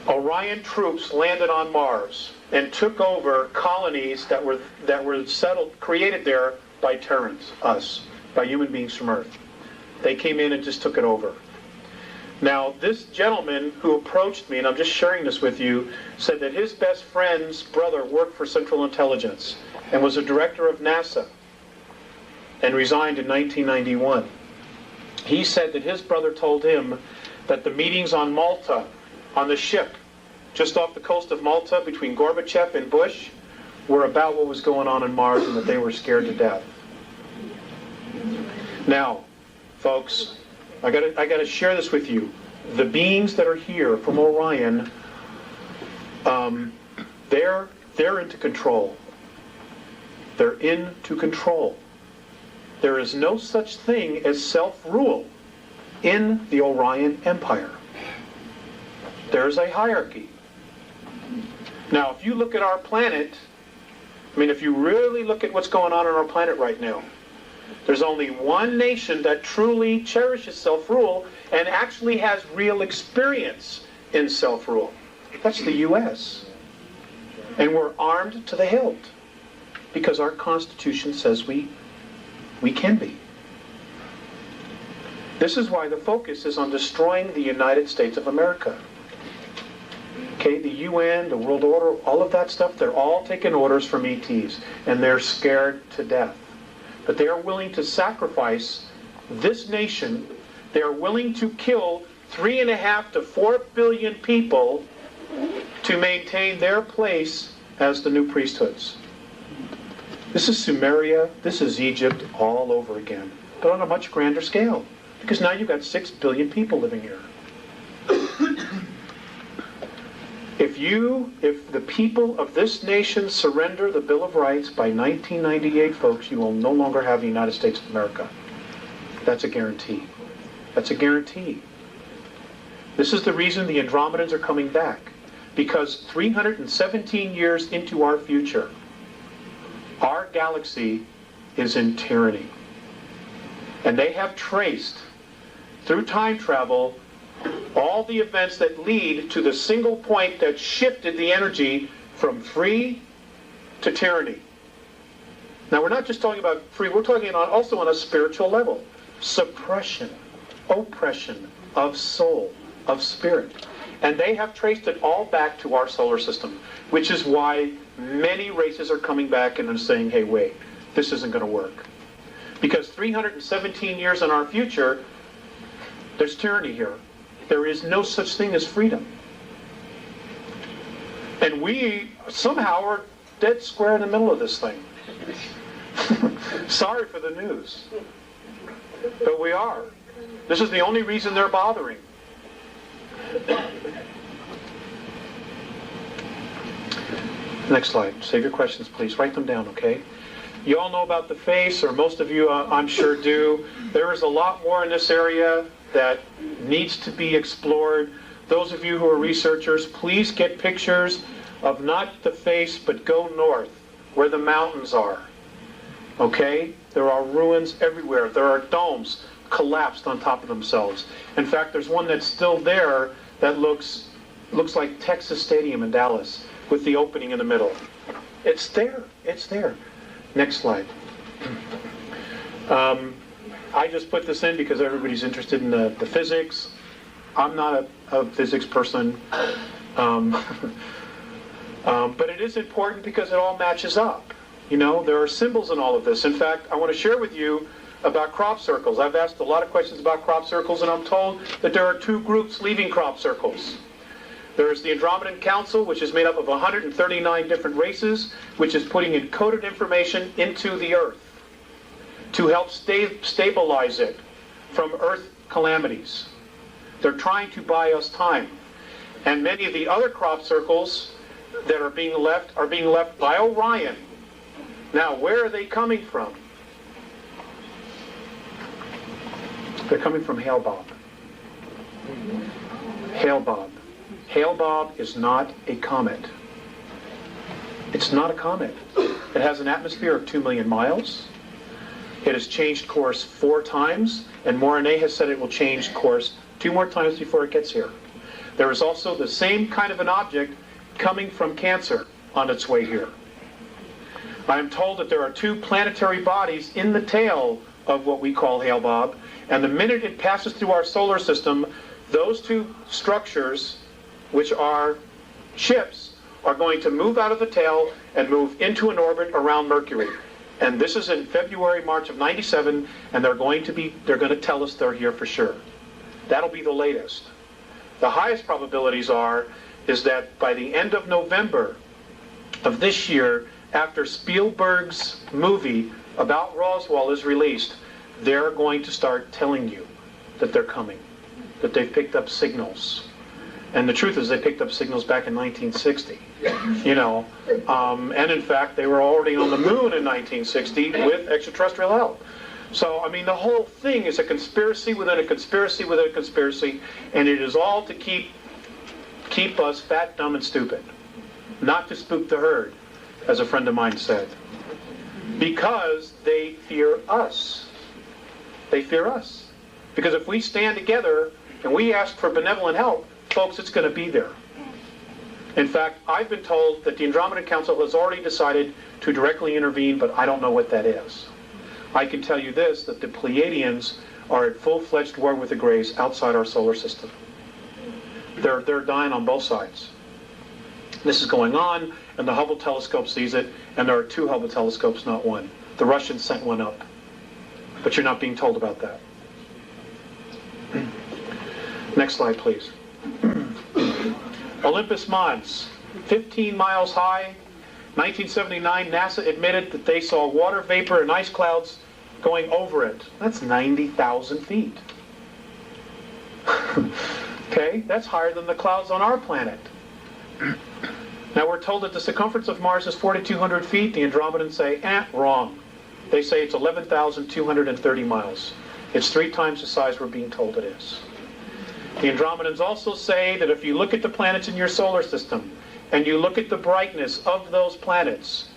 Orion troops landed on Mars and took over colonies that were settled, created there by Terrans, us, by human beings from Earth. They came in and just took it over. Now, this gentleman who approached me, and I'm just sharing this with you, said that his best friend's brother worked for Central Intelligence and was a director of NASA and resigned in 1991. He said that his brother told him that the meetings on Malta, on the ship, just off the coast of Malta between Gorbachev and Bush, were about what was going on Mars and that they were scared to death. Now, folks, I gotta share this with you. The beings that are here from Orion, they're into control. They're into control. There is no such thing as self-rule in the Orion Empire. There's a hierarchy. Now, if you look at our planet, I mean, if you really look at what's going on our planet right now, there's only one nation that truly cherishes self-rule and actually has real experience in self-rule. That's the U.S. And we're armed to the hilt because our Constitution says we can be. This is why the focus is on destroying the United States of America. Okay, the UN, the World Order, all of that stuff, they're all taking orders from ETs, and they're scared to death. But they are willing to sacrifice this nation. They are willing to kill 3.5 to 4 billion people to maintain their place as the new priesthoods. This is Sumeria, this is Egypt all over again, but on a much grander scale, because now you've got 6 billion people living here. If the people of this nation surrender the Bill of Rights by 1998, folks, you will no longer have the United States of America. That's a guarantee. That's a guarantee. This is the reason the Andromedans are coming back, because 317 years into our future, our galaxy is in tyranny. And they have traced, through time travel, all the events that lead to the single point that shifted the energy from free to tyranny. Now, we're not just talking about free, we're talking also on a spiritual level. Suppression, oppression of soul, of spirit. And they have traced it all back to our solar system, which is why many races are coming back and are saying, hey, wait, this isn't going to work. Because 317 years in our future, there's tyranny here. There is no such thing as freedom. And we somehow are dead square in the middle of this thing. Sorry for the news. But we are. This is the only reason they're bothering. Next slide. Save your questions, please. Write them down, okay? You all know about the face, or most of you, I'm sure, do. There is a lot more in this area that needs to be explored. Those of you who are researchers, please get pictures of not the face, but go north, where the mountains are. Okay? There are ruins everywhere. There are domes collapsed on top of themselves. In fact, there's one that's still there that looks like Texas Stadium in Dallas, with the opening in the middle. It's there. It's there. Next slide. I just put this in because everybody's interested in the physics. I'm not a physics person. But it is important because it all matches up. You know, there are symbols in all of this. In fact, I want to share with you about crop circles. I've asked a lot of questions about crop circles, and I'm told that there are 2 groups leaving crop circles. There's the Andromedan Council, which is made up of 139 different races, which is putting encoded information into the Earth to help stabilize it from Earth calamities. They're trying to buy us time. And many of the other crop circles that are being left by Orion. Now, where are they coming from? They're coming from Hale-Bopp. Hale-Bopp. Hale-Bopp is not a comet. It's not a comet. It has an atmosphere of 2 million miles. It has changed course 4 times, and Morane has said it will change course 2 more times before it gets here. There is also the same kind of an object coming from Cancer on its way here. I am told that there are 2 planetary bodies in the tail of what we call Hale-Bopp, and the minute it passes through our solar system, those 2 structures, which are ships, are going to move out of the tail and move into an orbit around Mercury. And this is in February, March of '97, and they're going to tell us they're here for sure. That'll be the latest. The highest probabilities is that by the end of November of this year, after Spielberg's movie about Roswell is released, they're going to start telling you that they're coming, that they've picked up signals. And the truth is they picked up signals back in 1960, you know. And in fact, they were already on the moon in 1960 with extraterrestrial help. So, I mean, the whole thing is a conspiracy within a conspiracy within a conspiracy, and it is all to keep us fat, dumb, and stupid. Not to spook the herd, as a friend of mine said. Because they fear us. They fear us. Because if we stand together and we ask for benevolent help, folks, it's going to be there. In fact, I've been told that the Andromedan Council has already decided to directly intervene, but I don't know what that is. I can tell you this, that the Pleiadians are at full-fledged war with the Greys outside our solar system. They're dying on both sides. This is going on, and the Hubble telescope sees it, and there are 2 Hubble telescopes, not 1. The Russians sent one up. But you're not being told about that. Next slide, please. Olympus Mons, 15 miles high. 1979, NASA admitted that they saw water vapor and ice clouds going over it. That's 90,000 feet. Okay, that's higher than the clouds on our planet. Now we're told that the circumference of Mars is 4,200 feet. The Andromedans say, wrong. They say it's 11,230 miles. It's 3 times the size we're being told it is. The Andromedans also say that if you look at the planets in your solar system, and you look at the brightness of those planets,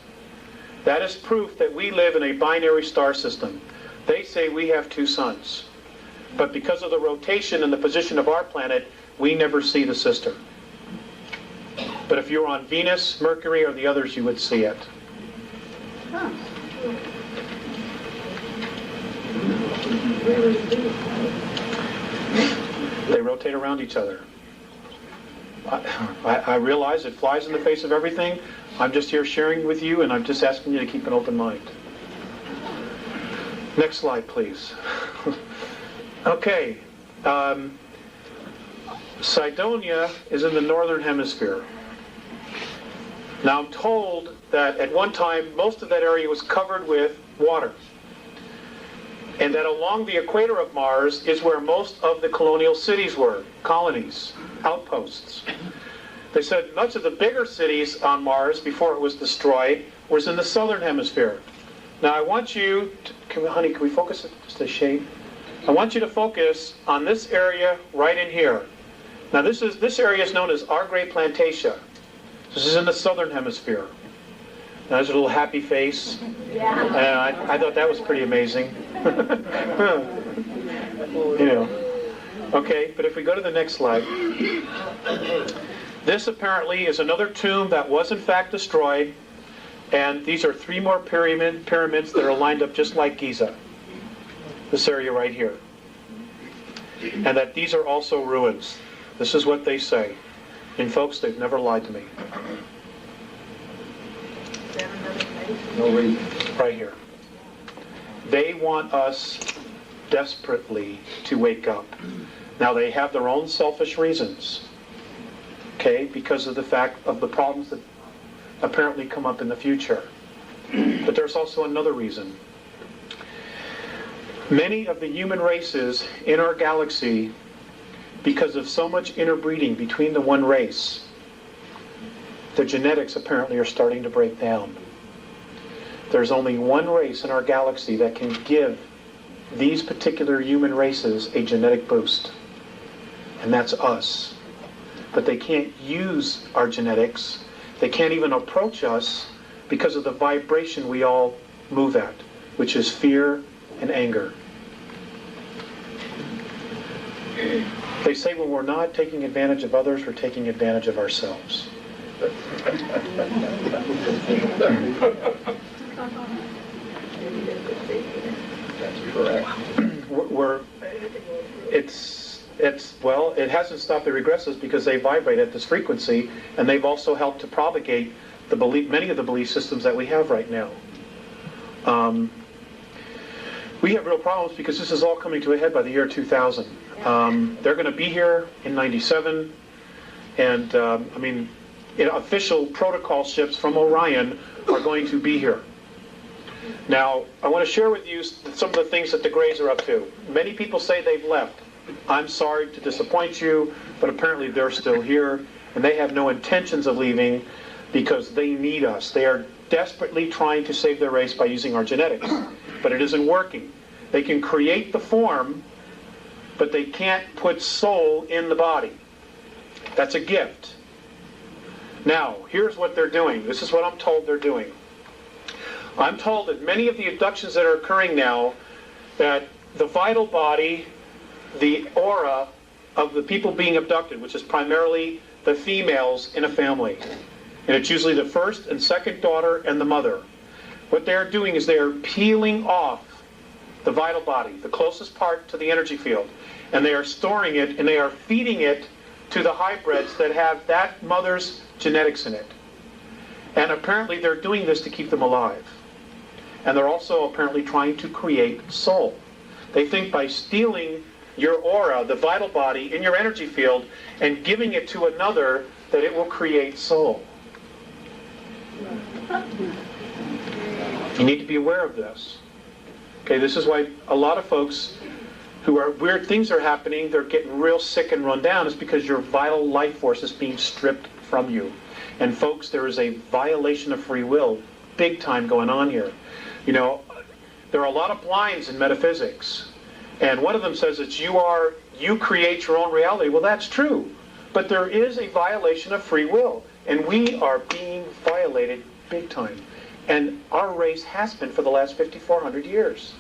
that is proof that we live in a binary star system. They say we have 2 suns. But because of the rotation and the position of our planet, we never see the sister. But if you're on Venus, Mercury, or the others, you would see it. They rotate around each other. I realize it flies in the face of everything. I'm just here sharing with you, and I'm just asking you to keep an open mind. Next slide, please. Okay. Cydonia is in the northern hemisphere. Now I'm told that at one time most of that area was covered with water. And that along the equator of Mars is where most of the colonial cities were, colonies, outposts. They said much of the bigger cities on Mars before it was destroyed was in the southern hemisphere. Now I want you to, honey, can we focus it just a shade? I want you to focus on this area right in here. Now this area is known as our Great Plantatia. This is in the southern hemisphere. Now there's a little happy face. Yeah. And I thought that was pretty amazing. You know. Okay, but if we go to the next slide. This apparently is another tomb that was in fact destroyed. And these are 3 more pyramids that are lined up just like Giza. This area right here. And that these are also ruins. This is what they say. And folks, they've never lied to me. No reason. Right here. They want us desperately to wake up. Now they have their own selfish reasons. Okay, because of the fact of the problems that apparently come up in the future. But there's also another reason. Many of the human races in our galaxy, because of so much interbreeding between the one race, the genetics apparently are starting to break down. There's only one race in our galaxy that can give these particular human races a genetic boost, and that's us. But they can't use our genetics. They can't even approach us because of the vibration we all move at, which is fear and anger. They say when we're not taking advantage of others, we're taking advantage of ourselves. That's correct. Well, it hasn't stopped the regressives because they vibrate at this frequency, and they've also helped to propagate many of the belief systems that we have right now. We have real problems because this is all coming to a head by the year 2000. They're going to be here in 97, and official protocol ships from Orion are going to be here. Now, I want to share with you some of the things that the Greys are up to. Many people say they've left. I'm sorry to disappoint you, but apparently they're still here, and they have no intentions of leaving because they need us. They are desperately trying to save their race by using our genetics, but it isn't working. They can create the form, but they can't put soul in the body. That's a gift. Now, here's what they're doing. This is what I'm told they're doing. I'm told that many of the abductions that are occurring now, that the vital body, the aura of the people being abducted, which is primarily the females in a family, and it's usually the first and second daughter and the mother. What they're doing is they are peeling off the vital body, the closest part to the energy field, and they are storing it and they are feeding it to the hybrids that have that mother's genetics in it. And apparently they're doing this to keep them alive. And they're also apparently trying to create soul. They think by stealing your aura, the vital body, in your energy field, and giving it to another, that it will create soul. You need to be aware of this. Okay, this is why a lot of folks who are, weird things are happening, they're getting real sick and run down, is because your vital life force is being stripped from you. And folks, there is a violation of free will, big time going on here. You know, there are a lot of blinds in metaphysics. And one of them says that you create your own reality. Well, that's true. But there is a violation of free will. And we are being violated big time. And our race has been for the last 5,400 years.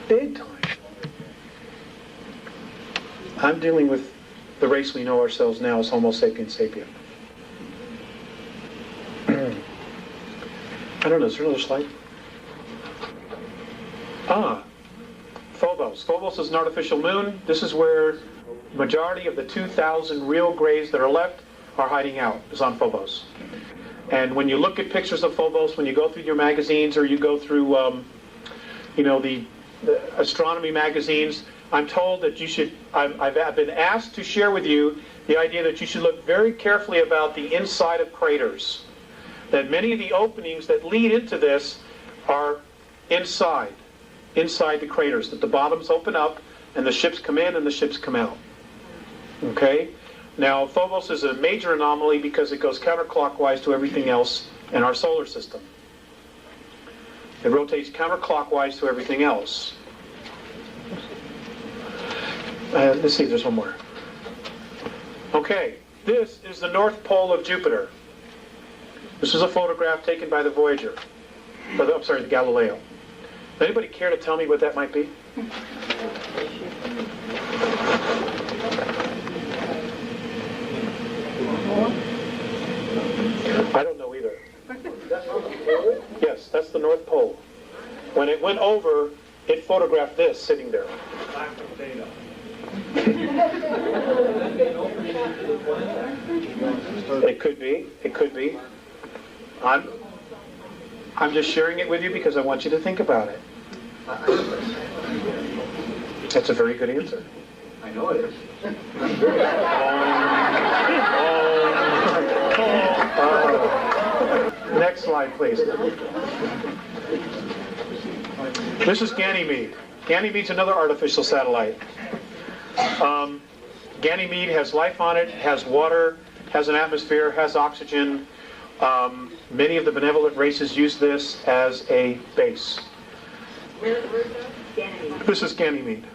Big time. I'm dealing with the race we know ourselves now as Homo sapiens sapien. I don't know, is there another slide? Phobos. Phobos is an artificial moon. This is where the majority of the 2,000 real grays that are left are hiding out, is on Phobos. And when you look at pictures of Phobos, when you go through your magazines or you go through, the astronomy magazines, I'm told that you should, I've been asked to share with you the idea that you should look very carefully about the inside of craters. That many of the openings that lead into this are inside the craters, that the bottoms open up and the ships come in and the ships come out. Okay? Now, Phobos is a major anomaly because it goes counterclockwise to everything else in our solar system. It rotates counterclockwise to everything else. Let's see if there's one more. Okay, this is the North Pole of Jupiter. This is a photograph taken by the Voyager. The Galileo. Anybody care to tell me what that might be? I don't know either. Yes, that's the North Pole. When it went over, it photographed this sitting there. It could be. It could be. I'm just sharing it with you because I want you to think about it. That's a very good answer. I know it is. Next slide, please. This is Ganymede. Ganymede's another artificial satellite. Ganymede has life on it, has water, has an atmosphere, has oxygen. Many of the benevolent races use this as a base. Where's that? Ganymede. This is Ganymede.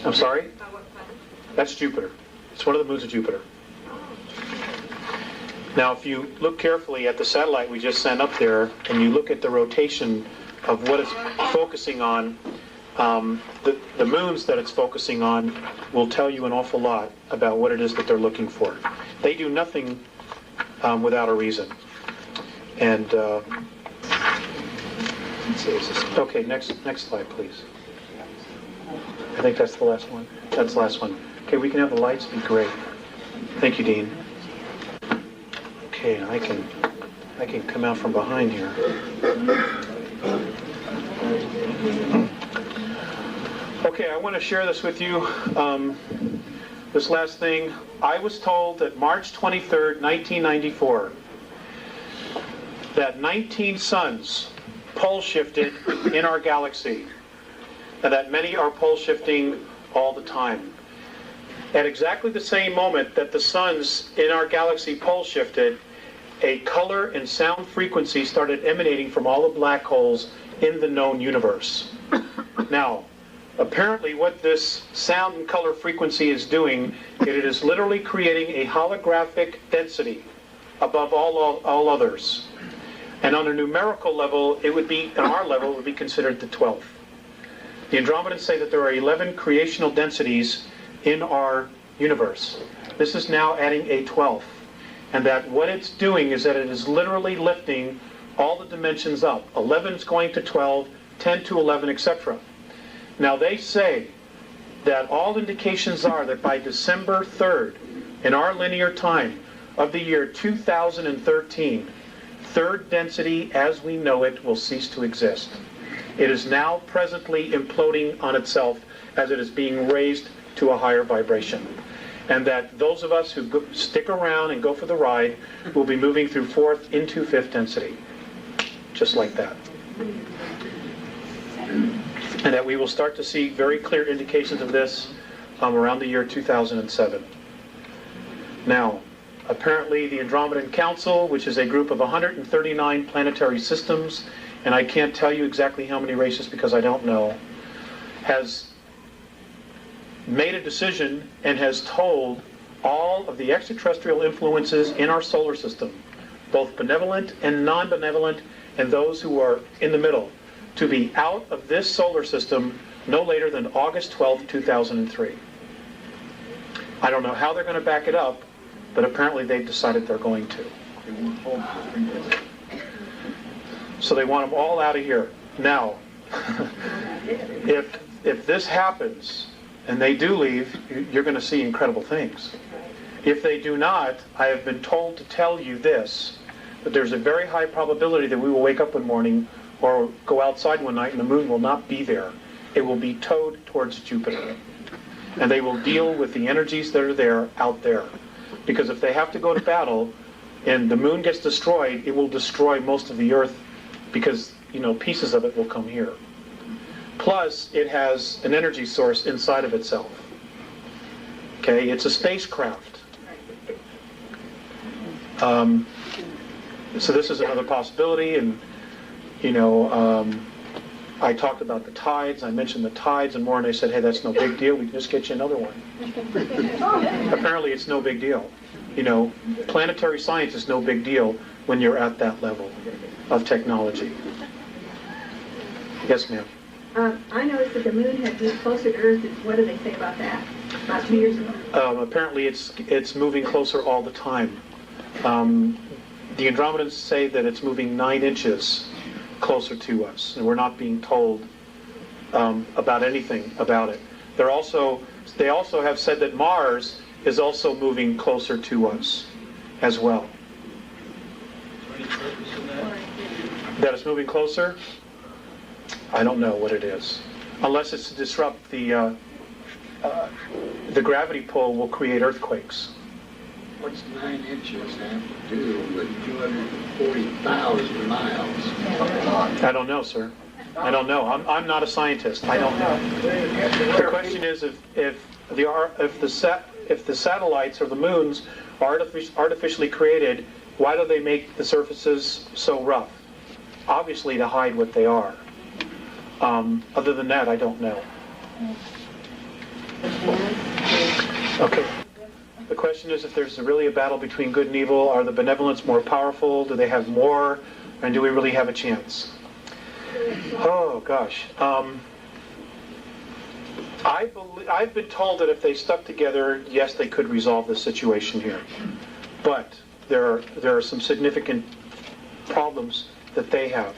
I'm sorry? That's Jupiter. It's one of the moons of Jupiter. Now, if you look carefully at the satellite we just sent up there, and you look at the rotation of what it's focusing on, the moons that it's focusing on will tell you an awful lot about what it is that they're looking for. They do nothing without a reason. And let's see, okay, next slide, please. I think that's the last one. That's the last one. Okay, we can have the lights be great. Thank you, Dean. Okay, I can come out from behind here. Okay, I want to share this with you. This last thing, I was told that March 23rd, 1994, that 19 suns pole shifted in our galaxy, and that many are pole shifting all the time. At exactly the same moment that the suns in our galaxy pole shifted, a color and sound frequency started emanating from all the black holes in the known universe. Now, apparently what this sound and color frequency is doing, it is literally creating a holographic density above all others. And on a numerical level, it would be, on our level, it would be considered the 12th. The Andromedans say that there are 11 creational densities in our universe. This is now adding a 12th. And that what it's doing is that it is literally lifting all the dimensions up. 11 is going to 12, 10 to 11, etc. Now they say that all indications are that by December 3rd, in our linear time of the year 2013, third density as we know it will cease to exist. It is now presently imploding on itself as it is being raised to a higher vibration. And that those of us who stick around and go for the ride will be moving through fourth into fifth density. Just like that. And that we will start to see very clear indications of this around the year 2007. Now, apparently the Andromedan Council, which is a group of 139 planetary systems, and I can't tell you exactly how many races because I don't know, has made a decision and has told all of the extraterrestrial influences in our solar system, both benevolent and non-benevolent, and those who are in the middle, to be out of this solar system no later than August 12, 2003. I don't know how they're going to back it up, but apparently they've decided they're going to. So they want them all out of here. Now, if this happens, and they do leave, you're going to see incredible things. If they do not, I have been told to tell you this, that there's a very high probability that we will wake up one morning or go outside one night and the moon will not be there. It will be towed towards Jupiter. And they will deal with the energies that are there out there. Because if they have to go to battle and the moon gets destroyed, it will destroy most of the Earth because, you know, pieces of it will come here. Plus, it has an energy source inside of itself. Okay, it's a spacecraft. So this is another possibility, and you know, I talked about the tides. I mentioned the tides and more, and they said, "Hey, that's no big deal. We can just get you another one." Apparently, it's no big deal. You know, planetary science is no big deal when you're at that level of technology. Yes, ma'am. I noticed that the moon had moved closer to Earth. What do they say about that? About 2 years ago? Apparently, it's moving closer all the time. The Andromedans say that it's moving 9 inches closer to us, and we're not being told about anything about it. They also have said that Mars is also moving closer to us as well. That it's moving closer? I don't know what it is. Unless it's to disrupt the gravity pull will create earthquakes. What's 9 inches have to do with 240,000 miles? I don't know, sir. I don't know. I'm not a scientist. I don't know. The question is if the satellites or the moons are artificially created, why do they make the surfaces so rough? Obviously to hide what they are. Other than that, I don't know. Okay. The question is if there's really a battle between good and evil, are the benevolents more powerful? Do they have more? And do we really have a chance? Oh, gosh. I've been told that if they stuck together, yes, they could resolve the situation here. But there are some significant problems that they have.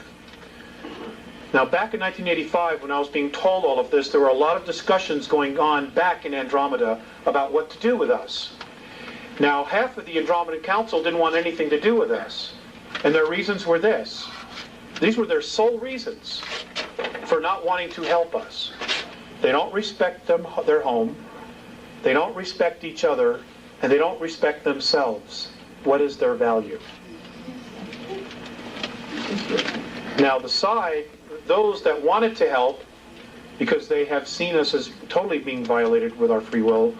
Now, back in 1985, when I was being told all of this, there were a lot of discussions going on back in Andromeda about what to do with us. Now, half of the Andromedan Council didn't want anything to do with us. And their reasons were this. These were their sole reasons for not wanting to help us. They don't respect their home, they don't respect each other, and they don't respect themselves. What is their value? Now, those that wanted to help, because they have seen us as totally being violated with our free will,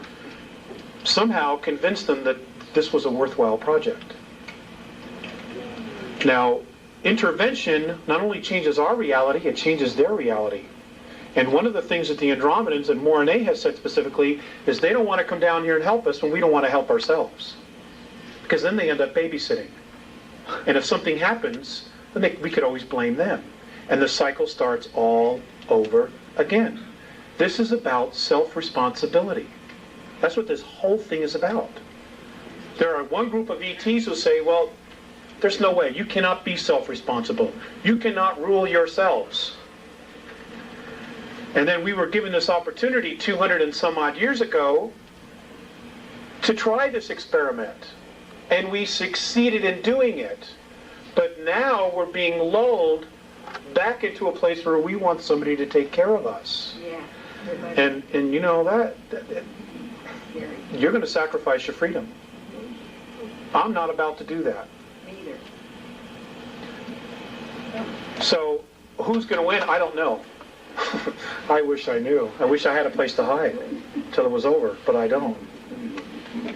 somehow convinced them that this was a worthwhile project. Now, intervention not only changes our reality, it changes their reality. And one of the things that the Andromedans and Morane has said specifically is they don't want to come down here and help us when we don't want to help ourselves. Because then they end up babysitting. And if something happens, then we could always blame them. And the cycle starts all over again. This is about self-responsibility. That's what this whole thing is about. There are one group of ETs who say, well, there's no way. You cannot be self-responsible. You cannot rule yourselves. And then we were given this opportunity 200 and some odd years ago to try this experiment. And we succeeded in doing it. But now we're being lulled back into a place where we want somebody to take care of us. Yeah. And you know that you're going to sacrifice your freedom. I'm not about to do that. Neither. So who's going to win? I don't know. I wish I knew. I wish I had a place to hide till it was over, but I don't. Their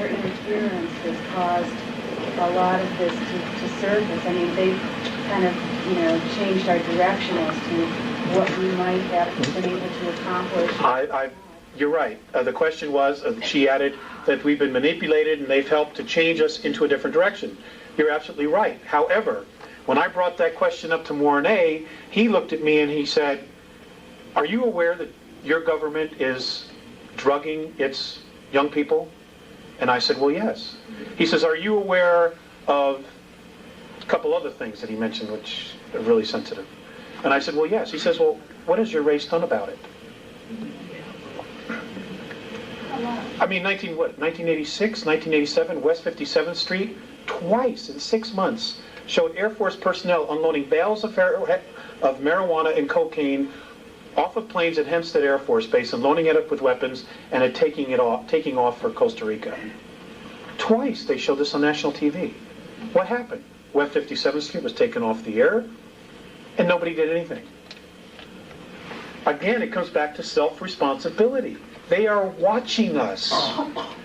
interference has caused a lot of this to surface. I mean, they've kind of, changed our direction as to what we might have been able to accomplish. You're right. The question was, she added, that we've been manipulated and they've helped to change us into a different direction. You're absolutely right. However, when I brought that question up to Mornay, he looked at me and he said, are you aware that your government is drugging its young people? And I said, well, yes. He says, are you aware of a couple other things that he mentioned which are really sensitive? And I said, well, yes. He says, well, what has your race done about it? I mean, 1986, 1987, West 57th Street, twice in 6 months, showed Air Force personnel unloading bales of marijuana and cocaine off of planes at Hempstead Air Force Base and loading it up with weapons and taking off for Costa Rica. Twice they showed this on national TV. What happened? West 57th Street was taken off the air and nobody did anything. Again, it comes back to self-responsibility. They are watching us.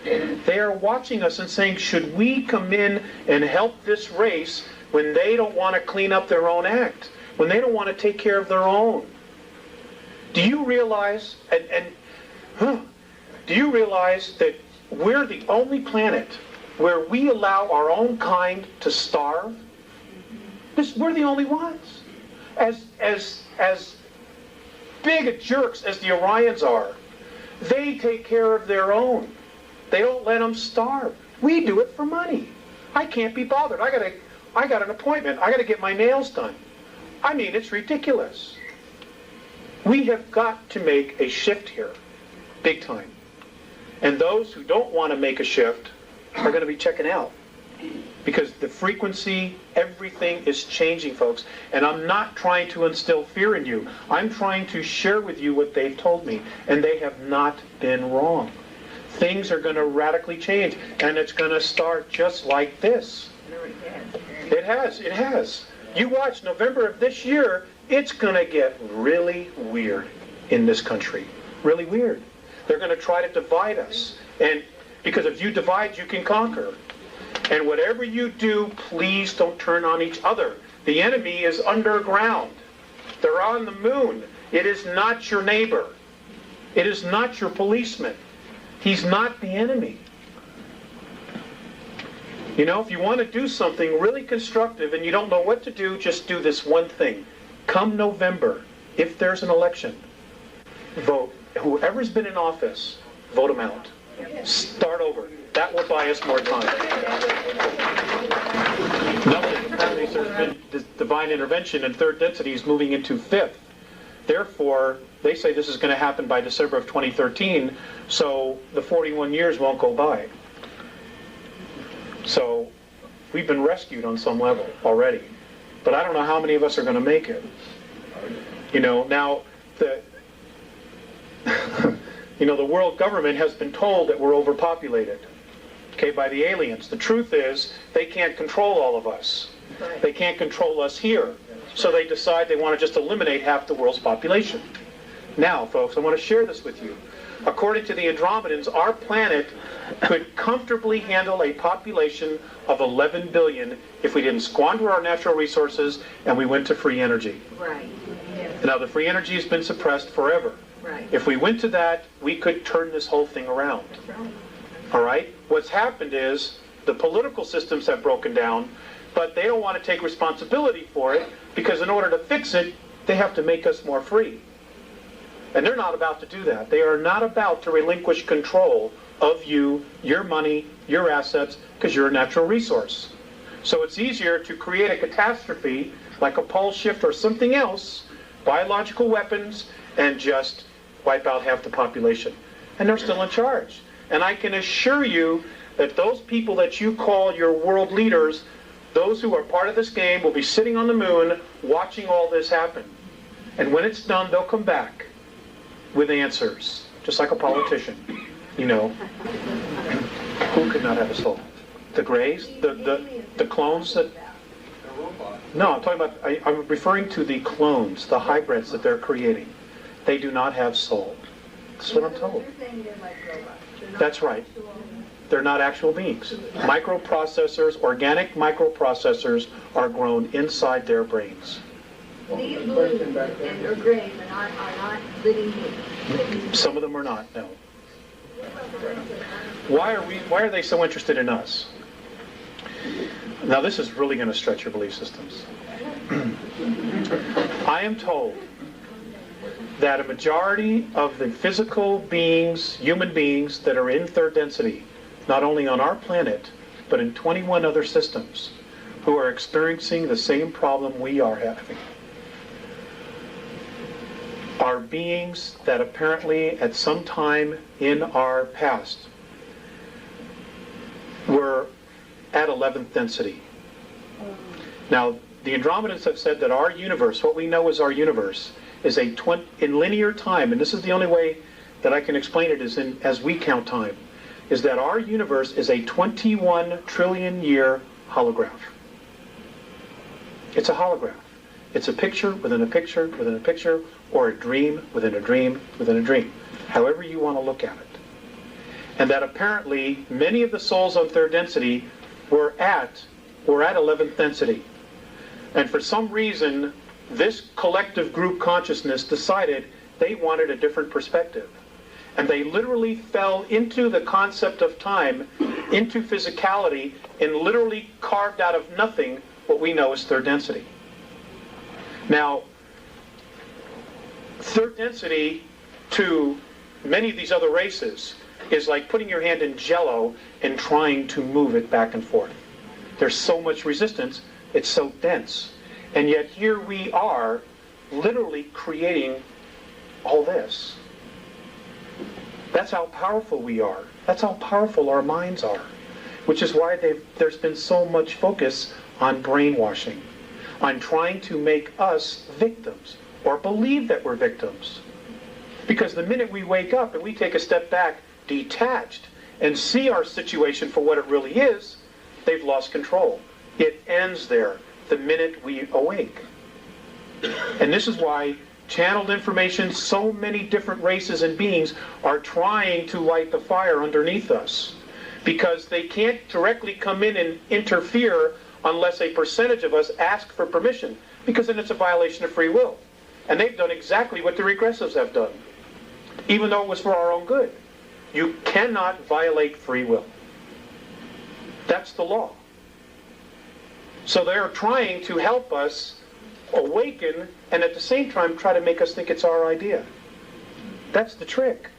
They are watching us and saying, should we come in and help this race when they don't want to clean up their own act, when they don't want to take care of their own? Do you realize, do you realize that we're the only planet where we allow our own kind to starve? We're the only ones. As big jerks as the Orions are, they take care of their own. They don't let them starve. We do it for money. I can't be bothered. I got an appointment. I got to get my nails done. I mean, it's ridiculous. We have got to make a shift here, big time. And those who don't want to make a shift are going to be checking out. Because the frequency, everything is changing, folks. And I'm not trying to instill fear in you. I'm trying to share with you what they've told me. And they have not been wrong. Things are going to radically change. And it's going to start just like this. It has. You watch November of this year, it's going to get really weird in this country. Really weird. They're going to try to divide us. And because if you divide, you can conquer. And whatever you do, please don't turn on each other. The enemy is underground. They're on the moon. It is not your neighbor. It is not your policeman. He's not the enemy. You know, if you want to do something really constructive and you don't know what to do, just do this one thing. Come November, if there's an election, vote. Whoever's been in office, vote them out. Start over. That will buy us more time. Nothing. Apparently there's been this divine intervention and third density is moving into fifth. Therefore, they say this is going to happen by December of 2013, so the 41 years won't go by. So we've been rescued on some level already. But I don't know how many of us are going to make it. You know, now the the world government has been told that we're overpopulated, okay, by the aliens. The truth is they can't control all of us. They can't control us here. So they decide they want to just eliminate half the world's population. Now, folks, I want to share this with you. According to the Andromedans, our planet could comfortably handle a population of 11 billion if we didn't squander our natural resources and we went to free energy. Right. Yes. Now, the free energy has been suppressed forever. Right. If we went to that, we could turn this whole thing around. That's right. All right? What's happened is the political systems have broken down, but they don't want to take responsibility for it because in order to fix it, they have to make us more free. And they're not about to do that. They are not about to relinquish control of you, your money, your assets, because you're a natural resource. So it's easier to create a catastrophe like a pole shift or something else, biological weapons, and just wipe out half the population. And they're still in charge. And I can assure you that those people that you call your world leaders, those who are part of this game, will be sitting on the moon watching all this happen. And when it's done, they'll come back with answers, just like a politician. You know, who could not have a soul? The Greys? The clones that... No, I'm talking about, I'm referring to the clones, the hybrids that they're creating. They do not have soul. That's what I'm told. That's right. They're not actual beings. Microprocessors, organic microprocessors are grown inside their brains. These blues and grays are not living beings. Some of them are not, no. Why are they so interested in us? Now this is really going to stretch your belief systems. I am told that a majority of the physical beings, human beings that are in third density, not only on our planet, but in 21 other systems, who are experiencing the same problem we are having, are beings that apparently at some time in our past were at 11th density. Now, the Andromedans have said that our universe, what we know as our universe, is in linear time, and this is the only way that I can explain it is as we count time, is that our universe is a 21 trillion year holograph. It's a holograph. It's a picture within a picture within a picture, or a dream within a dream within a dream, however you want to look at it. And that apparently many of the souls on third density were at 11th density. And for some reason, this collective group consciousness decided they wanted a different perspective. And they literally fell into the concept of time, into physicality, and literally carved out of nothing what we know as third density. Now, third density to many of these other races is like putting your hand in jello and trying to move it back and forth. There's so much resistance, it's so dense. And yet here we are literally creating all this. That's how powerful we are. That's how powerful our minds are. Which is why there's been so much focus on brainwashing, on trying to make us victims, or believe that we're victims. Because the minute we wake up and we take a step back, detached, and see our situation for what it really is, they've lost control. It ends there the minute we awake. And this is why channeled information, so many different races and beings are trying to light the fire underneath us. Because they can't directly come in and interfere unless a percentage of us ask for permission, because then it's a violation of free will. And they've done exactly what the regressives have done, even though it was for our own good. You cannot violate free will. That's the law. So they're trying to help us awaken and at the same time try to make us think it's our idea. That's the trick.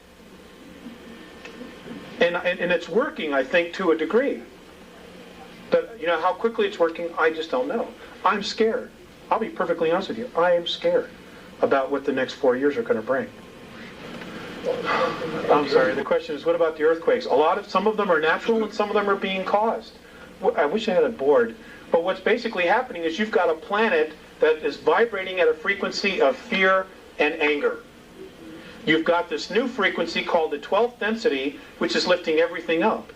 And it's working, I think, to a degree. But, you know, how quickly it's working, I just don't know. I'm scared. I'll be perfectly honest with you. I am scared about what the next 4 years are going to bring. I'm sorry, the question is, what about the earthquakes? Some of them are natural and some of them are being caused. I wish I had a board. But what's basically happening is you've got a planet that is vibrating at a frequency of fear and anger. You've got this new frequency called the 12th density, which is lifting everything up.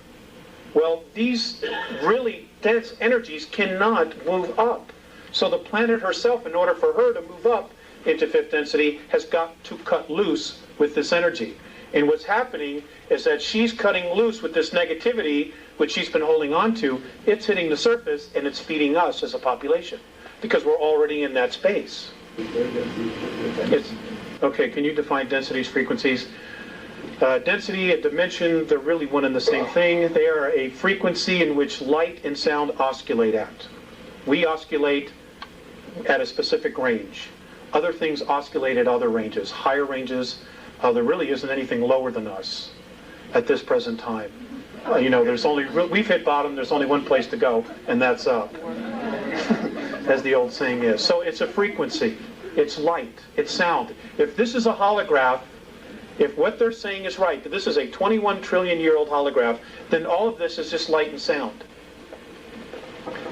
Well, these really dense energies cannot move up. So the planet herself, in order for her to move up, into fifth density has got to cut loose with this energy. And what's happening is that she's cutting loose with this negativity, which she's been holding on to. It's hitting the surface, and it's feeding us as a population, because we're already in that space. Okay, can you define densities, frequencies? Density and dimension, they're really one and the same thing. They are a frequency in which light and sound oscillate at. We oscillate at a specific range. Other things oscillate at other ranges, higher ranges. There really isn't anything lower than us at this present time. There's only, we've hit bottom, there's only one place to go, and that's up, as the old saying is. So it's a frequency, it's light, it's sound. If this is a holograph, if what they're saying is right, that this is a 21 trillion year old holograph, then all of this is just light and sound.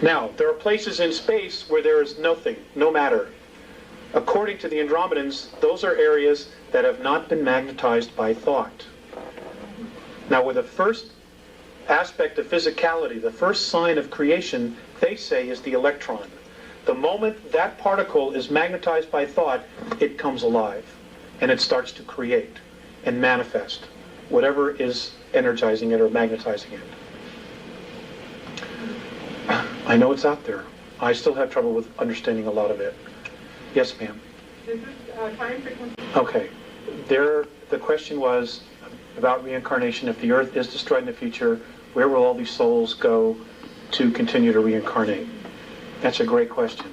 Now, there are places in space where there is nothing, no matter. According to the Andromedans, those are areas that have not been magnetized by thought. Now, with the first aspect of physicality, the first sign of creation, they say, is the electron. The moment that particle is magnetized by thought, it comes alive, and it starts to create and manifest whatever is energizing it or magnetizing it. I know it's out there. I still have trouble with understanding a lot of it. Yes, ma'am. Is this time frequency? Okay. The question was about reincarnation. If the earth is destroyed in the future, where will all these souls go to continue to reincarnate? That's a great question.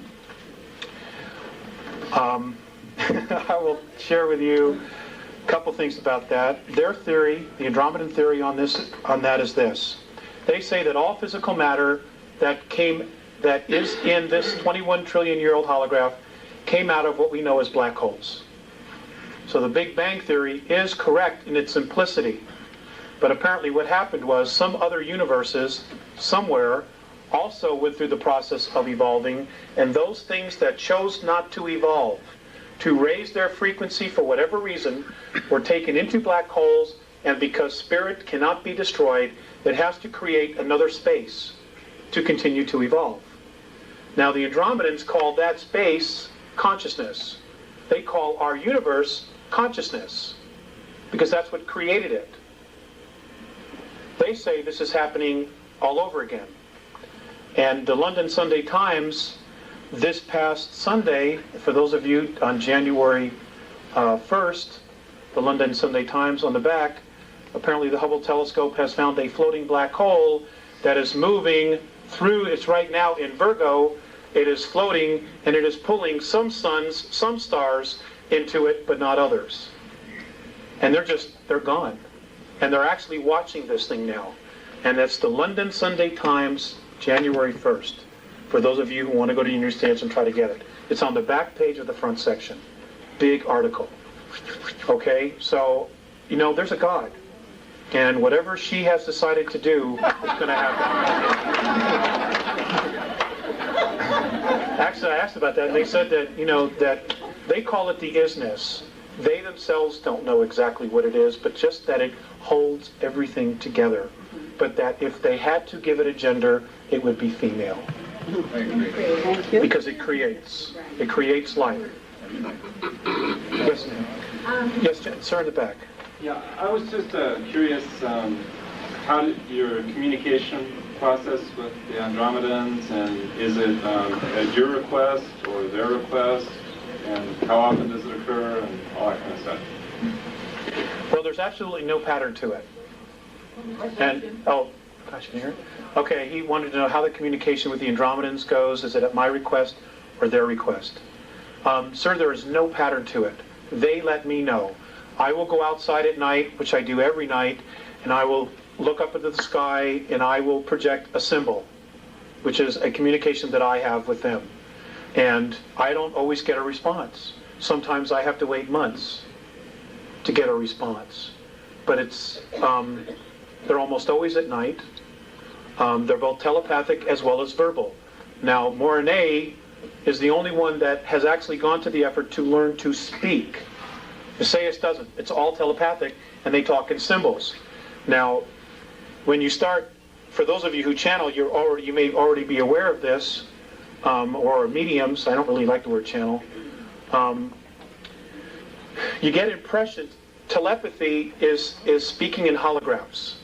I will share with you a couple things about that. Their theory, the Andromedan theory on that is this. They say that all physical matter that is in this 21 trillion year old holograph came out of what we know as black holes. So the Big Bang theory is correct in its simplicity. But apparently what happened was some other universes somewhere also went through the process of evolving, and those things that chose not to evolve, to raise their frequency for whatever reason, were taken into black holes, and because spirit cannot be destroyed, it has to create another space to continue to evolve. Now the Andromedans call that space consciousness. They call our universe consciousness, because that's what created it. They say this is happening all over again. And the London Sunday Times, this past Sunday, for those of you on January 1st, the London Sunday Times on the back, apparently the Hubble telescope has found a floating black hole that is moving through, it's right now in Virgo, it is floating, and it is pulling some suns, some stars into it, but not others. And they're gone. And they're actually watching this thing now. And that's the London Sunday Times, January 1st, for those of you who want to go to your newsstands and try to get it. It's on the back page of the front section. Big article. Okay, so, there's a God. And whatever she has decided to do is going to happen. Actually, I asked about that, and they said that, that they call it the isness. They themselves don't know exactly what it is, but just that it holds everything together. But that if they had to give it a gender, it would be female. Thank you. Because it creates life. Yes, ma'am. Yes, sir, in the back. Yeah, I was just curious, how did your communication process with the Andromedans, and is it at your request or their request, and how often does it occur, and all that kind of stuff? Well, there's absolutely no pattern to it. And, oh, gosh, you hear it? Okay, he wanted to know how the communication with the Andromedans goes. Is it at my request or their request? Sir, there is no pattern to it. They let me know. I will go outside at night, which I do every night, and I will look up into the sky and I will project a symbol, which is a communication that I have with them. And I don't always get a response. Sometimes I have to wait months to get a response. But they're almost always at night. They're both telepathic as well as verbal. Now, Morine is the only one that has actually gone to the effort to learn to speak. Visayas doesn't. It's all telepathic, and they talk in symbols. Now, when you start, for those of you who channel, you may already be aware of this, or mediums. I don't really like the word channel. You get impressions. Telepathy is speaking in holograms.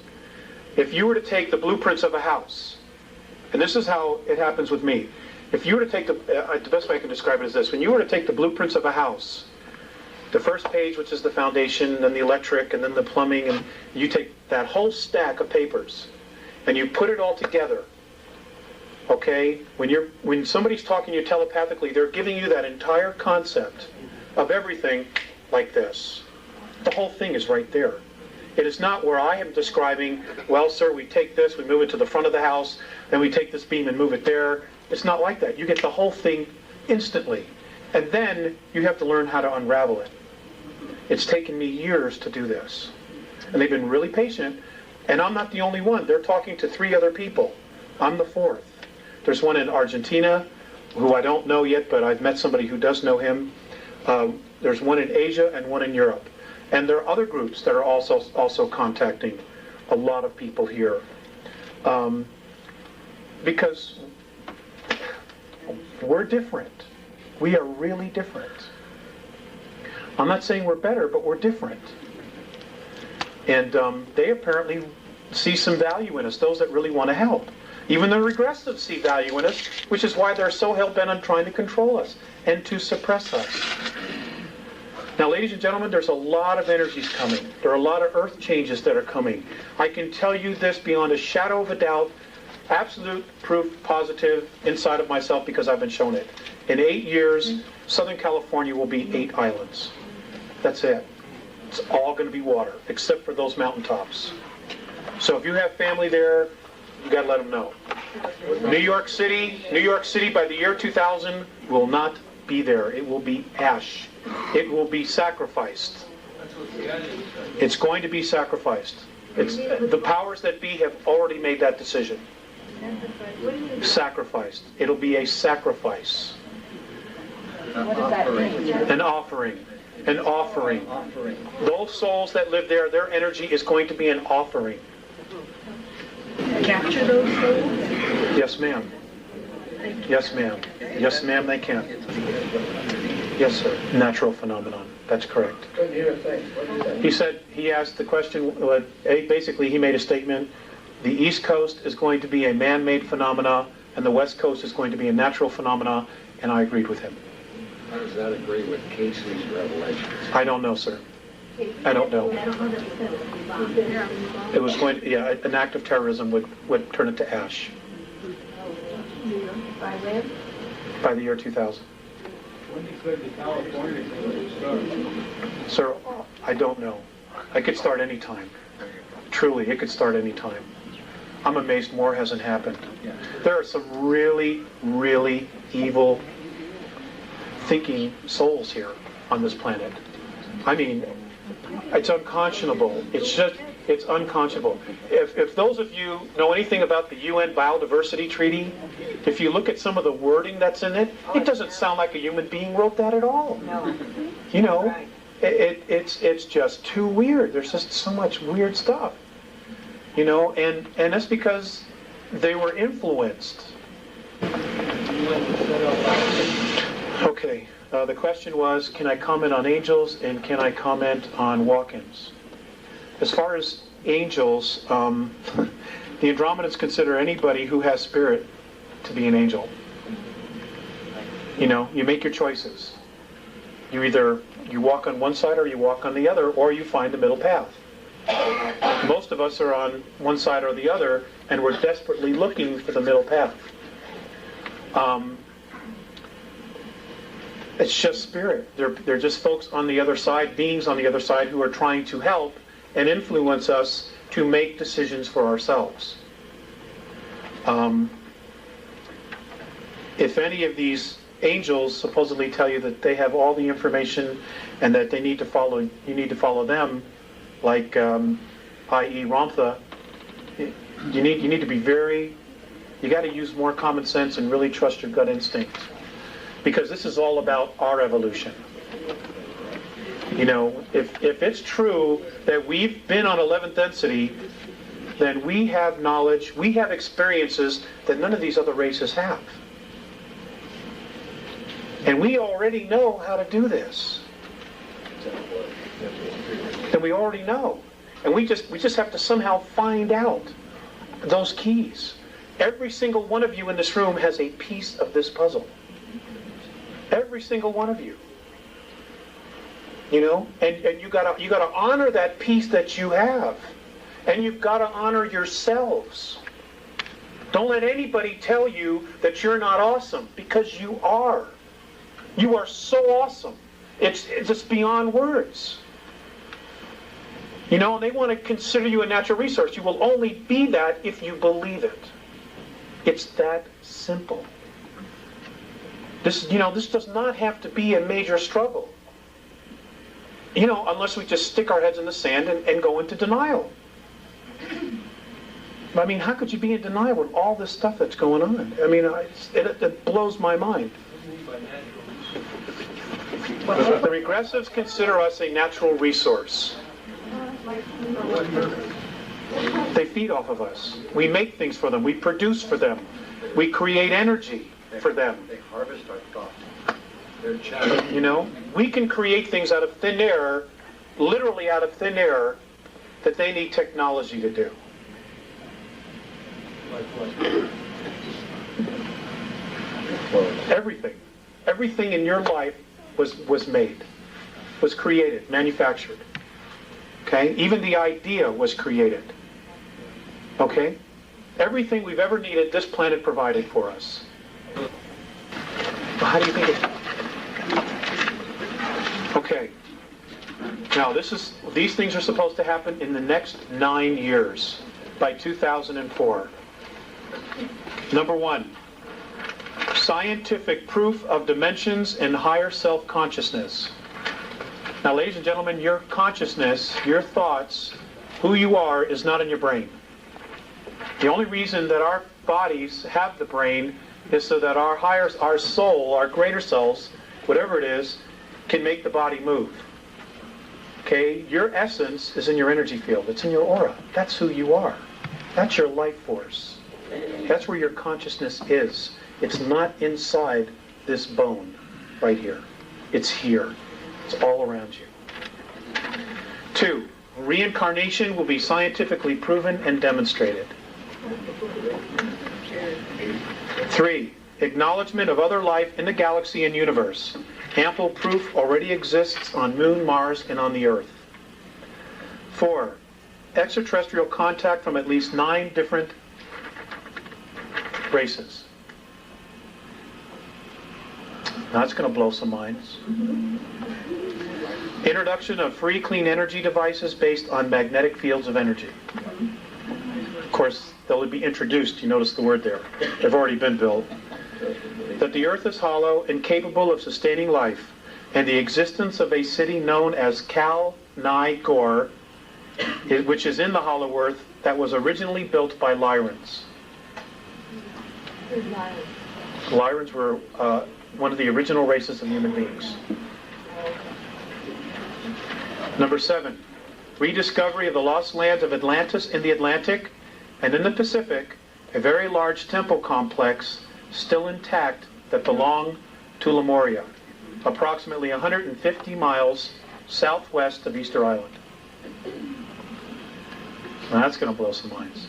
If you were to take the blueprints of a house, and this is how it happens with me. If you were to take the best way I can describe it is this. When you were to take the blueprints of a house, the first page, which is the foundation, and then the electric, and then the plumbing, and you take that whole stack of papers, and you put it all together, okay? When somebody's talking to you telepathically, they're giving you that entire concept of everything like this. The whole thing is right there. It is not where I am describing, well, sir, we take this, we move it to the front of the house, then we take this beam and move it there. It's not like that. You get the whole thing instantly. And then you have to learn how to unravel it. It's taken me years to do this. And they've been really patient. And I'm not the only one. They're talking to 3 other people. I'm the 4th. There's one in Argentina, who I don't know yet, but I've met somebody who does know him. There's one in Asia and one in Europe. And there are other groups that are also contacting a lot of people here. Because we're different. We are really different. I'm not saying we're better, but we're different. And they apparently see some value in us, those that really want to help. Even the regressives see value in us, which is why they're so hell-bent on trying to control us and to suppress us. Now, ladies and gentlemen, there's a lot of energies coming. There are a lot of earth changes that are coming. I can tell you this beyond a shadow of a doubt, absolute proof positive inside of myself because I've been shown it. In 8 years, Southern California will be 8 islands. That's it. It's all going to be water, except for those mountaintops. So if you have family there, you got to let them know. New York City by the year 2000 will not be there. It will be ash. It will be sacrificed. It's going to be sacrificed. The powers that be have already made that decision. Sacrificed. It'll be a sacrifice. What does that mean? An offering. An offering. Those souls that live there, their energy is going to be an offering. Capture those souls? Yes, ma'am. Yes, ma'am. Yes, ma'am, they can. Yes, sir. Natural phenomenon. That's correct. He asked the question, basically he made a statement, the East Coast is going to be a man-made phenomena, and the West Coast is going to be a natural phenomena, and I agreed with him. How does that agree with Casey's revelations? I don't know, sir. I don't know. It was going to, yeah, an act of terrorism would turn it to ash. By when? By the year 2000. When you said the California thing would start? Sir, I don't know. I could start any time. Truly, it could start any time. I'm amazed more hasn't happened. There are some really, really evil thinking souls here on this planet. I mean, it's unconscionable. It's unconscionable. If those of you know anything about the UN Biodiversity Treaty, if you look at some of the wording that's in it, it doesn't sound like a human being wrote that at all. No. You know, it's just too weird. There's just so much weird stuff. You know, and that's because they were influenced. Okay, the question was, can I comment on angels and can I comment on walk-ins? As far as angels, the Andromedans consider anybody who has spirit to be an angel. You know, you make your choices. You walk on one side or you walk on the other, or you find the middle path. Most of us are on one side or the other, and we're desperately looking for the middle path. It's just spirit. They're just folks on the other side, beings on the other side who are trying to help and influence us to make decisions for ourselves. If any of these angels supposedly tell you that they have all the information and that they need to follow, you need to follow them, like i.e. Ramtha, you need to be you got to use more common sense and really trust your gut instinct, because this is all about our evolution. You know, if it's true that we've been on 11th density, then we have knowledge, we have experiences that none of these other races have. And we already know how to do this. then we already know. And we just have to somehow find out those keys. Every single one of you in this room has a piece of this puzzle. Every single one of you. You know, and you gotta honor that piece that you have. And you've got to honor yourselves. Don't let anybody tell you that you're not awesome, because you are. You are so awesome. It's just beyond words. You know, and they want to consider you a natural resource. You will only be that if you believe it. It's that simple. This does not have to be a major struggle. You know, unless we just stick our heads in the sand and go into denial. I mean, how could you be in denial with all this stuff that's going on? I mean, it blows my mind. The regressives consider us a natural resource. They feed off of us. We make things for them. We produce for them. We create energy for them. They harvest our thoughts. You know, we can create things out of thin air, literally out of thin air, that they need technology to do. Everything in your life was made, was created, manufactured. Okay? Even the idea was created. Okay? Everything we've ever needed, this planet provided for us. How do you think it? Okay. Now, these things are supposed to happen in the next 9 years, by 2004. Number 1, scientific proof of dimensions and higher self-consciousness. Now, ladies and gentlemen, your consciousness, your thoughts, who you are, is not in your brain. The only reason that our bodies have the brain is so that our soul, our greater selves, whatever it is, can make the body move. Okay? Your essence is in your energy field. It's in your aura. That's who you are. That's your life force. That's where your consciousness is. It's not inside this bone right here. It's here. It's all around you. 2, reincarnation will be scientifically proven and demonstrated. 3, acknowledgement of other life in the galaxy and universe. Ample proof already exists on Moon, Mars, and on the Earth. 4, extraterrestrial contact from at least 9 different races. Now that's going to blow some minds. Introduction of free clean energy devices based on magnetic fields of energy. Of course, they'll be introduced. You notice the word there. They've already been built. That the Earth is hollow and capable of sustaining life, and the existence of a city known as Kal-Ni-Gor, which is in the hollow Earth, that was originally built by Lyrans. Lyrans were one of the original races of human beings. Number 7, rediscovery of the lost lands of Atlantis in the Atlantic and in the Pacific, a very large temple complex still intact that belonged to Lemuria, approximately 150 miles southwest of Easter Island. Now that's going to blow some minds.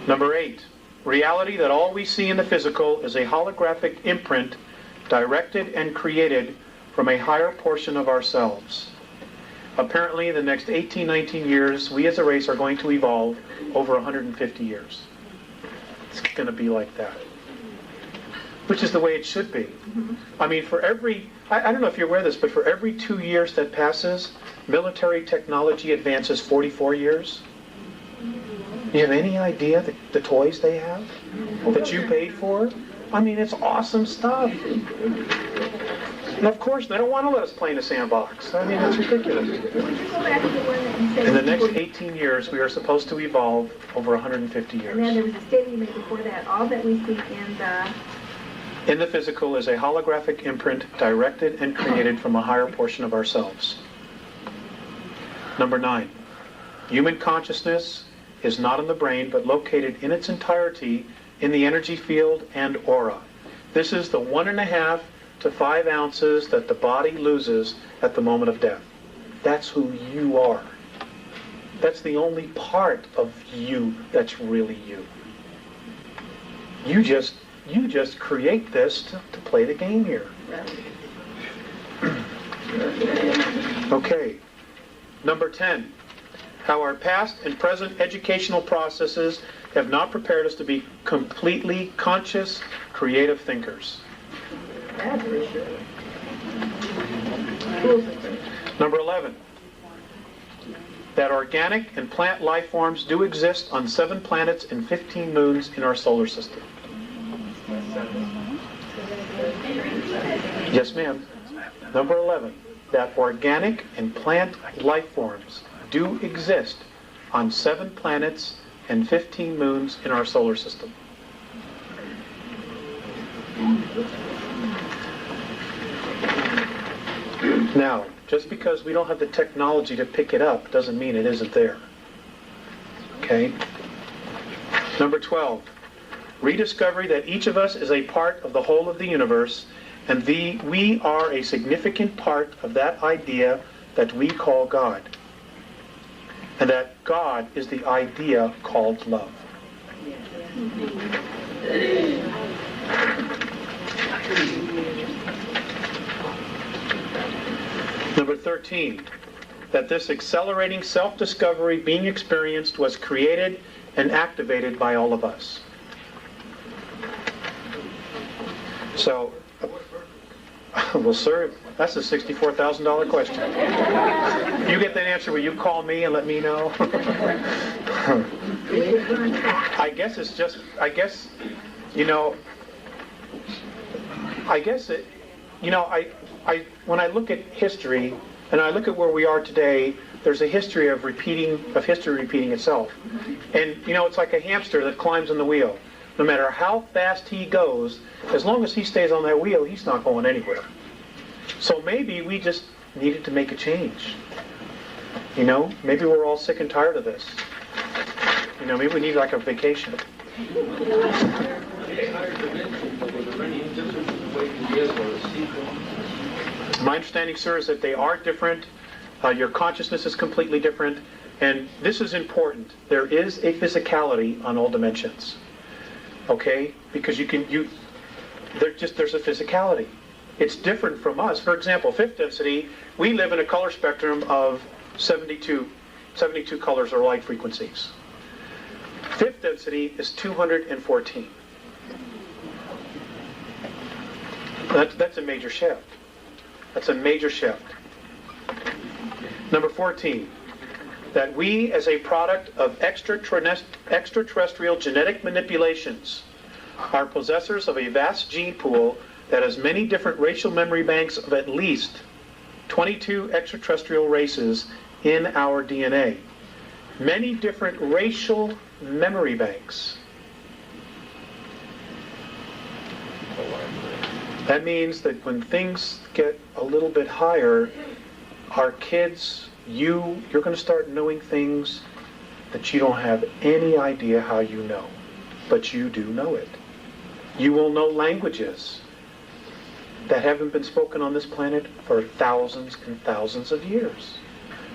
Number 8, reality that all we see in the physical is a holographic imprint directed and created from a higher portion of ourselves. Apparently, in the next 18, 19 years, we as a race are going to evolve over 150 years. It's going to be like that. Which is the way it should be. I mean, for every, I don't know if you're aware of this, but for every 2 years that passes, military technology advances 44 years. You have any idea the toys they have that you paid for? I mean, it's awesome stuff. And of course, they don't want to let us play in a sandbox. I mean, that's ridiculous. In the next 18 years, we are supposed to evolve over 150 years. And then there was a statement you made before that. All that we see in the physical is a holographic imprint directed and created from a higher portion of ourselves. Number 9, human consciousness is not in the brain, but located in its entirety in the energy field and aura. This is the 1.5 to 5 ounces that the body loses at the moment of death. That's who you are. That's the only part of you that's really you. You just create this to play the game here. Okay. Number 10. How our past and present educational processes have not prepared us to be completely conscious, creative thinkers. That's for sure. Number 11. That organic and plant life forms do exist on 7 planets and 15 moons in our solar system. Yes, ma'am. Number 11. That organic and plant life forms do exist on 7 planets and 15 moons in our solar system. Now, just because we don't have the technology to pick it up doesn't mean it isn't there. Okay? Number 12. Rediscovery that each of us is a part of the whole of the universe, and we are a significant part of that idea that we call God. And that God is the idea called love. Number 13, that this accelerating self-discovery being experienced was created and activated by all of us. So, well, sir, that's a $64,000 question. You get that answer, will you call me and let me know? I guess it's just, when I look at history, and I look at where we are today, there's a history of history repeating itself. And, it's like a hamster that climbs on the wheel. No matter how fast he goes, as long as he stays on that wheel, he's not going anywhere. So maybe we just needed to make a change. Maybe we're all sick and tired of this. Maybe we need like a vacation. My understanding, sir, is that they are different. Your consciousness is completely different. And this is important. There is a physicality on all dimensions. Okay? Because there's a physicality. It's different from us. For example, fifth density, we live in a color spectrum of 72 colors or light frequencies. Fifth density is 214. That's a major shift. That's a major shift. Number 14, that we as a product of extraterrestrial genetic manipulations are possessors of a vast gene pool that has many different racial memory banks of at least 22 extraterrestrial races in our DNA. Many different racial memory banks. That means that when things get a little bit higher, our kids, you're going to start knowing things that you don't have any idea how you know, but you do know it. You will know languages that haven't been spoken on this planet for thousands and thousands of years.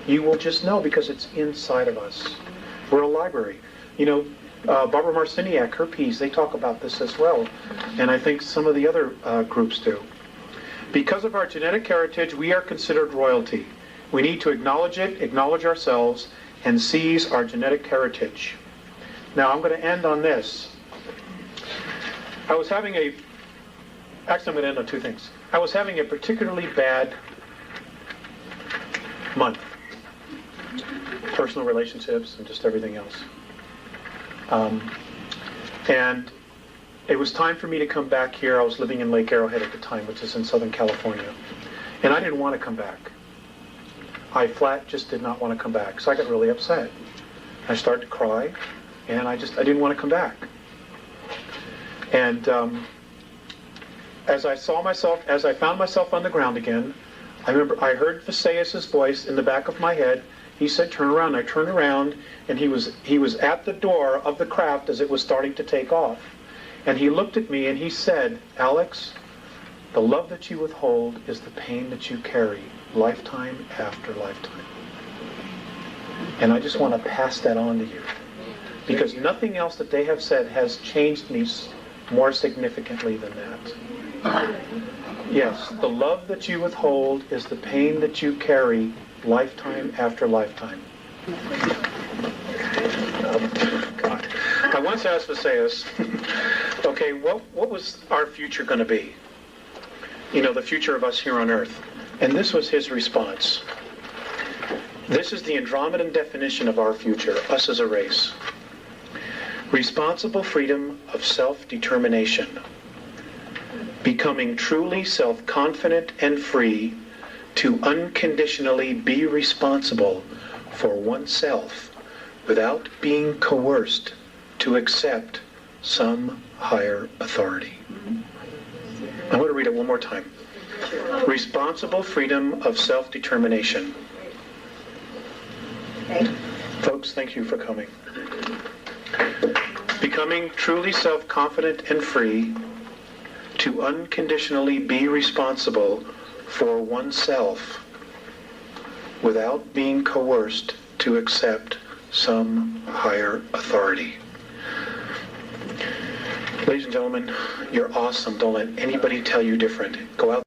You will just know because it's inside of us. We're a library. Barbara Marciniak, her piece, they talk about this as well, and I think some of the other groups do. Because of our genetic heritage, we are considered royalty. We need to acknowledge it, acknowledge ourselves, and seize our genetic heritage. Now, I'm going to end on this. Actually, I'm going to end on 2 things. I was having a particularly bad month. Personal relationships and just everything else. And it was time for me to come back here. I was living in Lake Arrowhead at the time, which is in Southern California. And I didn't want to come back. I flat just did not want to come back. So I got really upset. I started to cry, and I didn't want to come back. And as I found myself on the ground again, I remember I heard Visayas' voice in the back of my head. He said, "Turn around." I turned around, and he was at the door of the craft as it was starting to take off. And he looked at me and he said, "Alex, the love that you withhold is the pain that you carry. lifetime after lifetime. And I just want to pass that on to you. Because nothing else that they have said has changed me more significantly than that. Yes, the love that you withhold is the pain that you carry lifetime after lifetime. God. I once asked Visayas, okay, what was our future going to be? You know, the future of us here on Earth. And this was his response. This is the Andromedan definition of our future, us as a race. Responsible freedom of self-determination. Becoming truly self-confident and free to unconditionally be responsible for oneself without being coerced to accept some higher authority. I'm going to read it one more time. Responsible freedom of self-determination. Okay. Folks, thank you for coming. Becoming truly self-confident and free to unconditionally be responsible for oneself without being coerced to accept some higher authority. Ladies and gentlemen, you're awesome. Don't let anybody tell you different. Go out